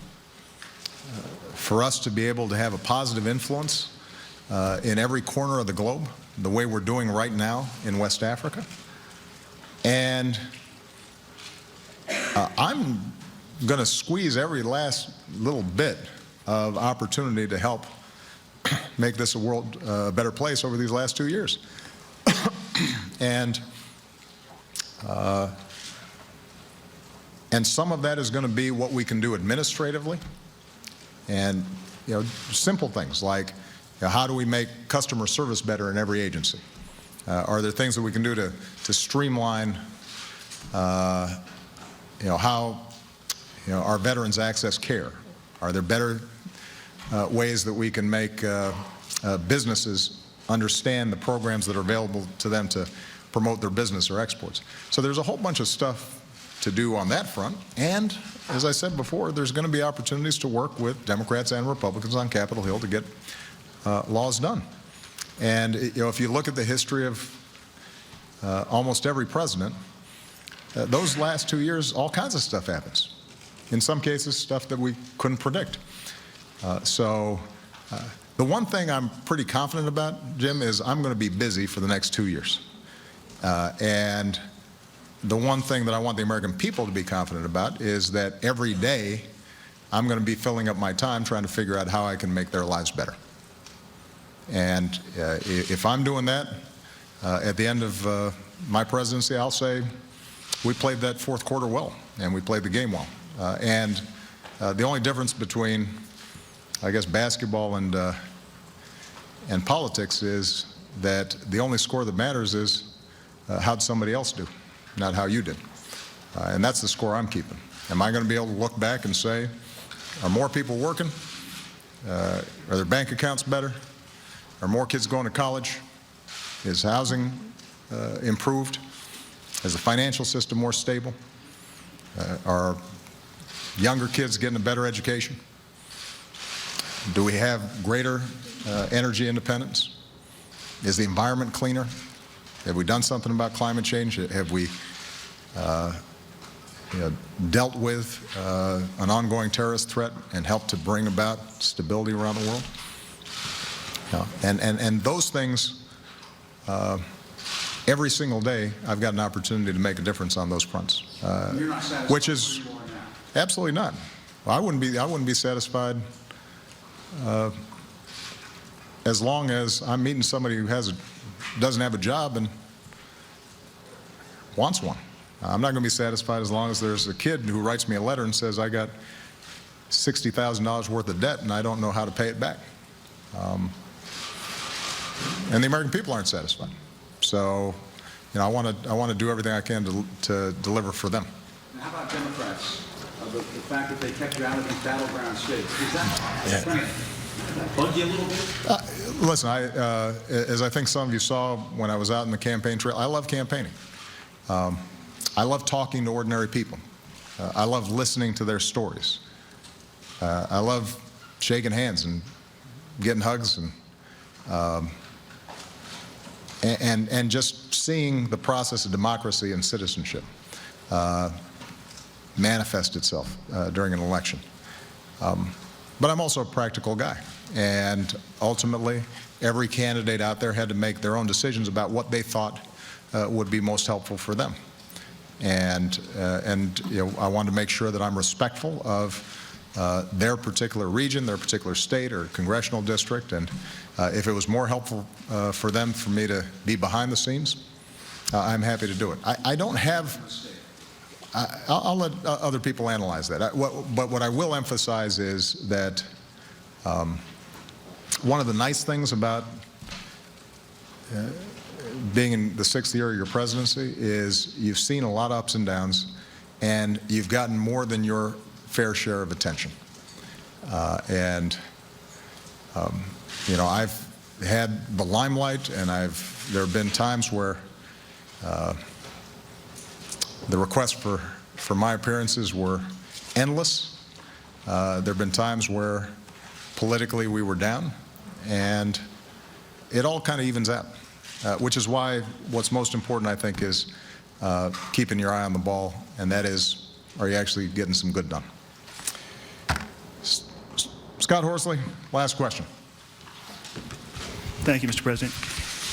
for us to be able to have a positive influence in every corner of the globe, the way we're doing right now in West Africa. And I'm going to squeeze every last little bit of opportunity to help make this a world better place over these last 2 years. And some of that is going to be what we can do administratively, and simple things like how do we make customer service better in every agency? Are there things that we can do to streamline how our veterans access care? Are there better ways that we can make businesses understand the programs that are available to them to promote their business or exports? So there's a whole bunch of stuff to do on that front. And as I said before, there's going to be opportunities to work with Democrats and Republicans on Capitol Hill to get laws done. And if you look at the history of almost every president, those last 2 years, all kinds of stuff happens. In some cases, stuff that we couldn't predict. The one thing I'm pretty confident about, Jim, is I'm going to be busy for the next 2 years. And the one thing that I want the American people to be confident about is that every day I'm going to be filling up my time trying to figure out how I can make their lives better. And if I'm doing that, at the end of my presidency, I'll say we played that fourth quarter well, and we played the game well. And the only difference between, I guess, basketball and politics is that the only score that matters is how'd somebody else do, not how you did. And that's the score I'm keeping. Am I going to be able to look back and say, are more people working? Are their bank accounts better? Are more kids going to college? Is housing improved? Is the financial system more stable? Are younger kids getting a better education? Do we have greater energy independence? Is the environment cleaner? Have we done something about climate change? Have we dealt with an ongoing terrorist threat and helped to bring about stability around the world. And those things, every single day, I've got an opportunity to make a difference on those fronts. You're not satisfied which is where you are now. absolutely not. I wouldn't be satisfied as long as I'm meeting somebody who doesn't have a job and wants one. I'm not going to be satisfied as long as there's a kid who writes me a letter and says, I got $60,000 worth of debt and I don't know how to pay it back. And the American people aren't satisfied. So, I want to do everything I can to deliver for them. And how about Democrats? The fact that they kept you out of these battleground states, does that kind of bug you a little bit? Listen, as I think some of you saw when I was out in the campaign trail, I love campaigning. I love talking to ordinary people. I love listening to their stories. I love shaking hands and getting hugs and just seeing the process of democracy and citizenship manifest itself during an election. But I'm also a practical guy, and ultimately every candidate out there had to make their own decisions about what they thought would be most helpful for them. And I wanted to make sure that I'm respectful of their particular region, their particular state or congressional district, and if it was more helpful for them for me to be behind the scenes, I'm happy to do it. I don't have, I'll let other people analyze that. But what I will emphasize is that one of the nice things about being in the 6th year of your presidency is you've seen a lot of ups and downs, and you've gotten more than your fair share of attention. I've had the limelight, and there have been times where the requests for my appearances were endless. There have been times where politically we were down, and it all kind of evens out. Which is why what's most important, I think, is keeping your eye on the ball, and that is, are you actually getting some good done? Scott Horsley, last question. Thank you, Mr. President.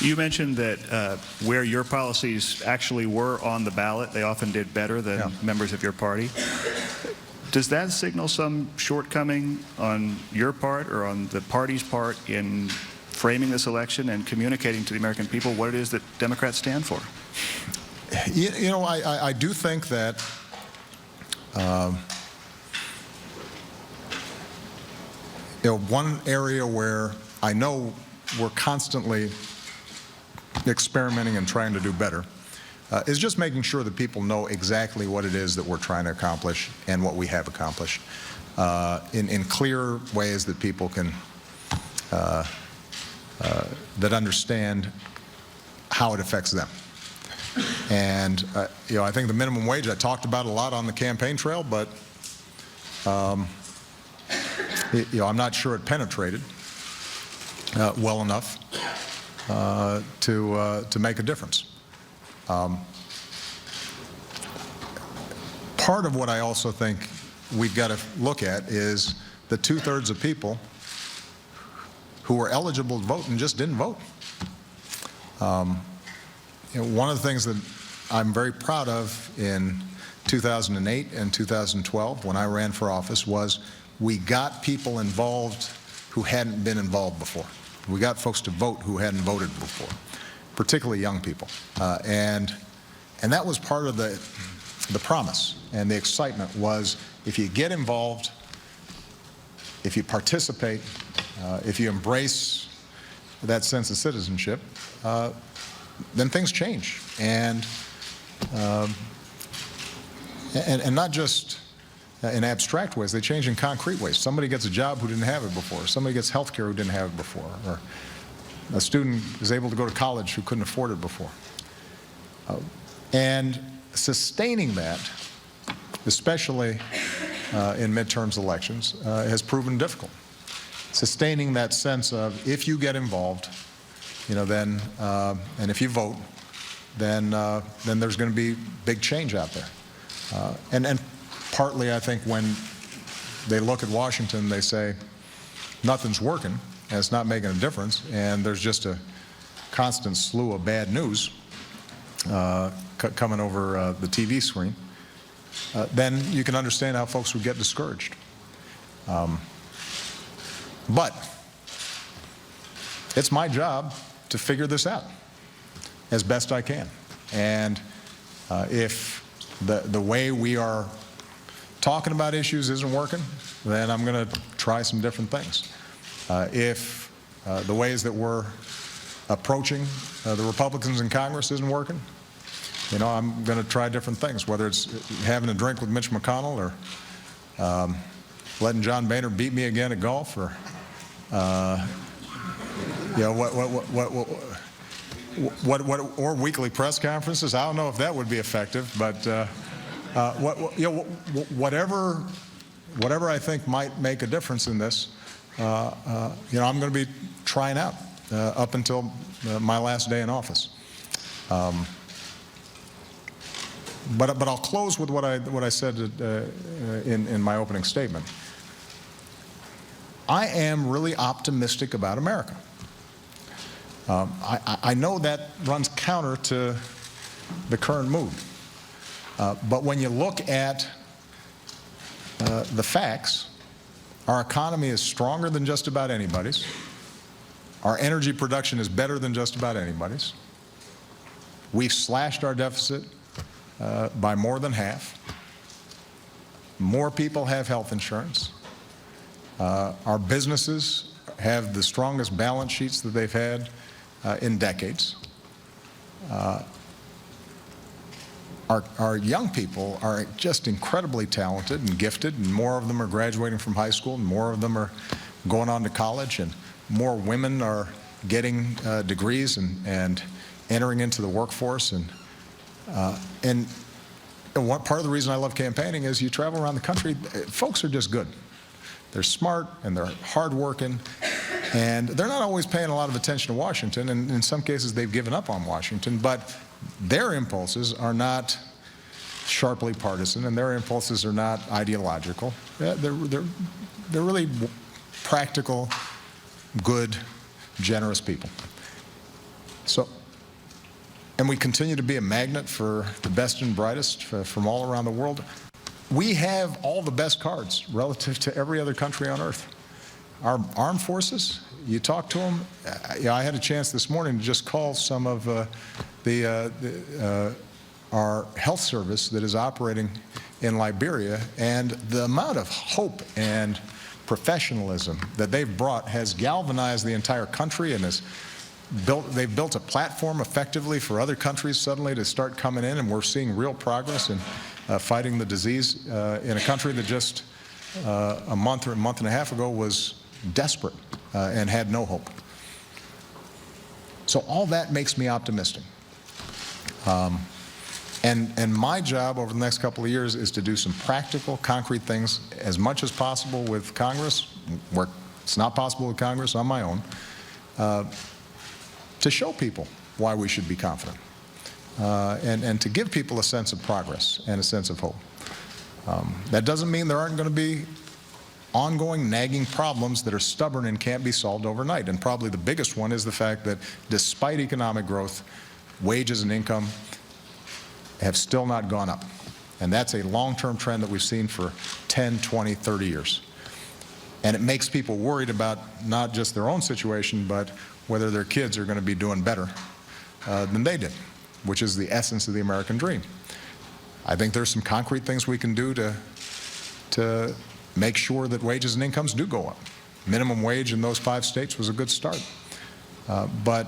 You mentioned that where your policies actually were on the ballot, they often did better than members of your party. Does that signal some shortcoming on your part or on the party's part in framing this election and communicating to the American people what it is that Democrats stand for? I do think that one area where I know we're constantly experimenting and trying to do better is just making sure that people know exactly what it is that we're trying to accomplish and what we have accomplished in clear ways that people can that understand how it affects them. And I think the minimum wage, I talked about a lot on the campaign trail, but I'm not sure it penetrated well enough to make a difference. Part of what I also think we've got to look at is the 2/3 of people who were eligible to vote and just didn't vote. One of the things that I'm very proud of in 2008 and 2012 when I ran for office was we got people involved who hadn't been involved before. We got folks to vote who hadn't voted before, particularly young people. And that was part of the promise and the excitement was if you get involved, if you participate, if you embrace that sense of citizenship, then things change. And not just in abstract ways, they change in concrete ways. Somebody gets a job who didn't have it before. Somebody gets health care who didn't have it before. Or a student is able to go to college who couldn't afford it before. And sustaining that, especially in midterms elections, has proven difficult. Sustaining that sense of if you get involved, then and if you vote, then there's going to be big change out there. And partly, I think, when they look at Washington, they say, nothing's working, and it's not making a difference, and there's just a constant slew of bad news coming over the TV screen, then you can understand how folks would get discouraged. But it's my job to figure this out as best I can. And if the way we are talking about issues isn't working, then I'm going to try some different things. If the ways that we're approaching the Republicans in Congress isn't working, you know, I'm going to try different things, whether it's having a drink with Mitch McConnell or letting John Boehner beat me again at golf, or you know, or weekly press conferences. I don't know if that would be effective, but you know, whatever I think might make a difference in this, you know, I'm going to be trying out up until my last day in office. But I'll close with what I said in my opening statement. I am really optimistic about America. I know that runs counter to the current mood. But when you look at the facts, our economy is stronger than just about anybody's. Our energy production is better than just about anybody's. We've slashed our deficit by more than half. More people have health insurance. Our businesses have the strongest balance sheets that they've had in decades. Our young people are just incredibly talented and gifted, and more of them are graduating from high school, and more of them are going on to college, and more women are getting degrees and entering into the workforce. And what part of the reason I love campaigning is you travel around the country, folks are just good. They're smart and they're hardworking, and they're not always paying a lot of attention to Washington, and in some cases they've given up on Washington, but their impulses are not sharply partisan, and their impulses are not ideological. They're really practical, good, generous people. So, and we continue to be a magnet for the best and brightest from all around the world. We have all the best cards relative to every other country on earth. Our armed forces, you talk to them. I had a chance this morning to just call some of our health service that is operating in Liberia, and the amount of hope and professionalism that they've brought has galvanized the entire country, and they've built a platform effectively for other countries suddenly to start coming in, and we're seeing real progress in fighting the disease in a country that just a month or a month and a half ago was desperate and had no hope. So all that makes me optimistic. And my job over the next couple of years is to do some practical, concrete things as much as possible with Congress, where it's not possible with Congress, on my own, to show people why we should be confident, and to give people a sense of progress and a sense of hope. That doesn't mean there aren't going to be ongoing nagging problems that are stubborn and can't be solved overnight. And probably the biggest one is the fact that despite economic growth, wages and income have still not gone up. And that's a long-term trend that we've seen for 10, 20, 30 years. And it makes people worried about not just their own situation, but whether their kids are going to be doing better than they did, which is the essence of the American dream. I think there's some concrete things we can do to make sure that wages and incomes do go up. Minimum wage in those 5 states was a good start. But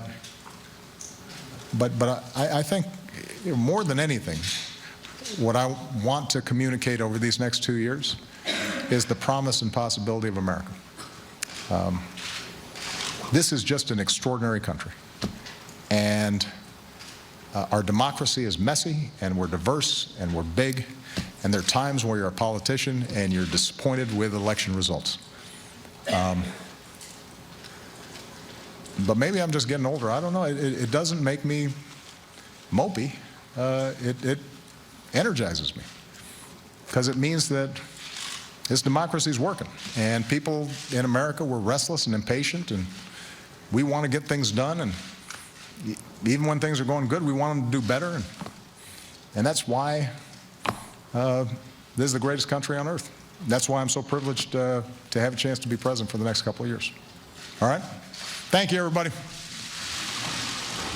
I think more than anything, what I want to communicate over these next 2 years is the promise and possibility of America. This is just an extraordinary country. And our democracy is messy, and we're diverse, and we're big, and there are times where you're a politician and you're disappointed with election results. But maybe I'm just getting older. I don't know. It doesn't make me mopey. It energizes me. because it means that this democracy is working. And people in America were restless and impatient, and we want to get things done. And even when things are going good, we want them to do better. And that's why this is the greatest country on earth. That's why I'm so privileged to have a chance to be president for the next couple of years. All right? Thank you, everybody.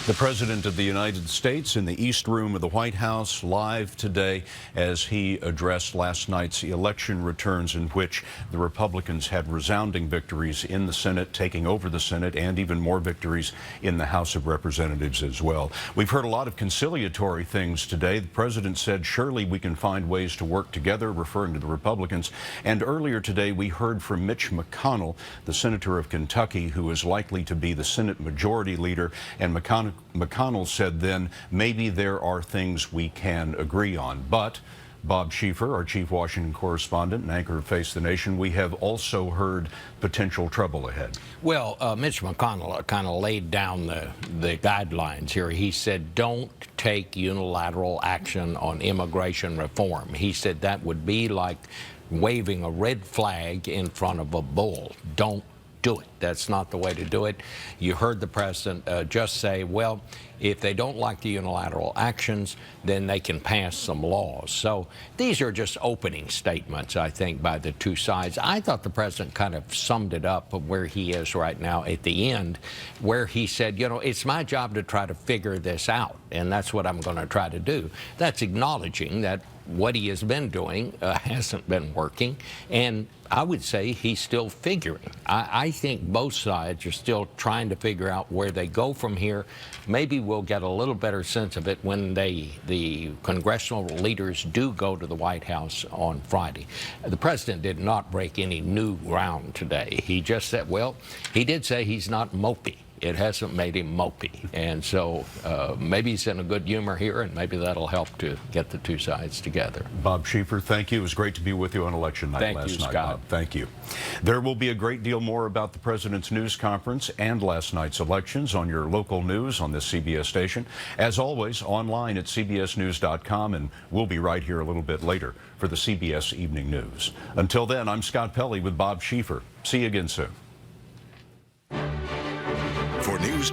The President of the United States in the East Room of the White House live today as he addressed last night's election returns, in which the Republicans had resounding victories in the Senate, taking over the Senate, and even more victories in the House of Representatives as well. We've heard a lot of conciliatory things today. The President said, surely we can find ways to work together, referring to the Republicans. And earlier today, we heard from Mitch McConnell, the senator of Kentucky, who is likely to be the Senate Majority Leader. And McConnell said then, maybe there are things we can agree on. But Bob Schieffer, our chief Washington correspondent and anchor of Face the Nation, we have also heard potential trouble ahead. Well, Mitch McConnell kind of laid down the guidelines here. He said, don't take unilateral action on immigration reform. He said that would be like waving a red flag in front of a bull. Don't do it. That's not the way to do it. You heard the president just say, well, if they don't like the unilateral actions, then they can pass some laws. So these are just opening statements, I think, by the two sides. I thought the president kind of summed it up of where he is right now at the end, where he said, you know, it's my job to try to figure this out, and that's what I'm going to try to do. That's acknowledging that what he has been doing hasn't been working, and I would say he's still figuring. I think both sides are still trying to figure out where they go from here. Maybe we'll get a little better sense of it when the congressional leaders do go to the White House on Friday. The president did not break any new ground today. He just said, well, he did say he's not mopey. It hasn't made him mopey. And so maybe he's in a good humor here, and maybe that'll help to get the two sides together. Bob Schieffer, thank you. It was great to be with you on election night last night, Scott. Bob. Thank you. There will be a great deal more about the president's news conference and last night's elections on your local news on this CBS station. As always, online at cbsnews.com, and we'll be right here a little bit later for the CBS Evening News. Until then, I'm Scott Pelley with Bob Schieffer. See you again soon. For news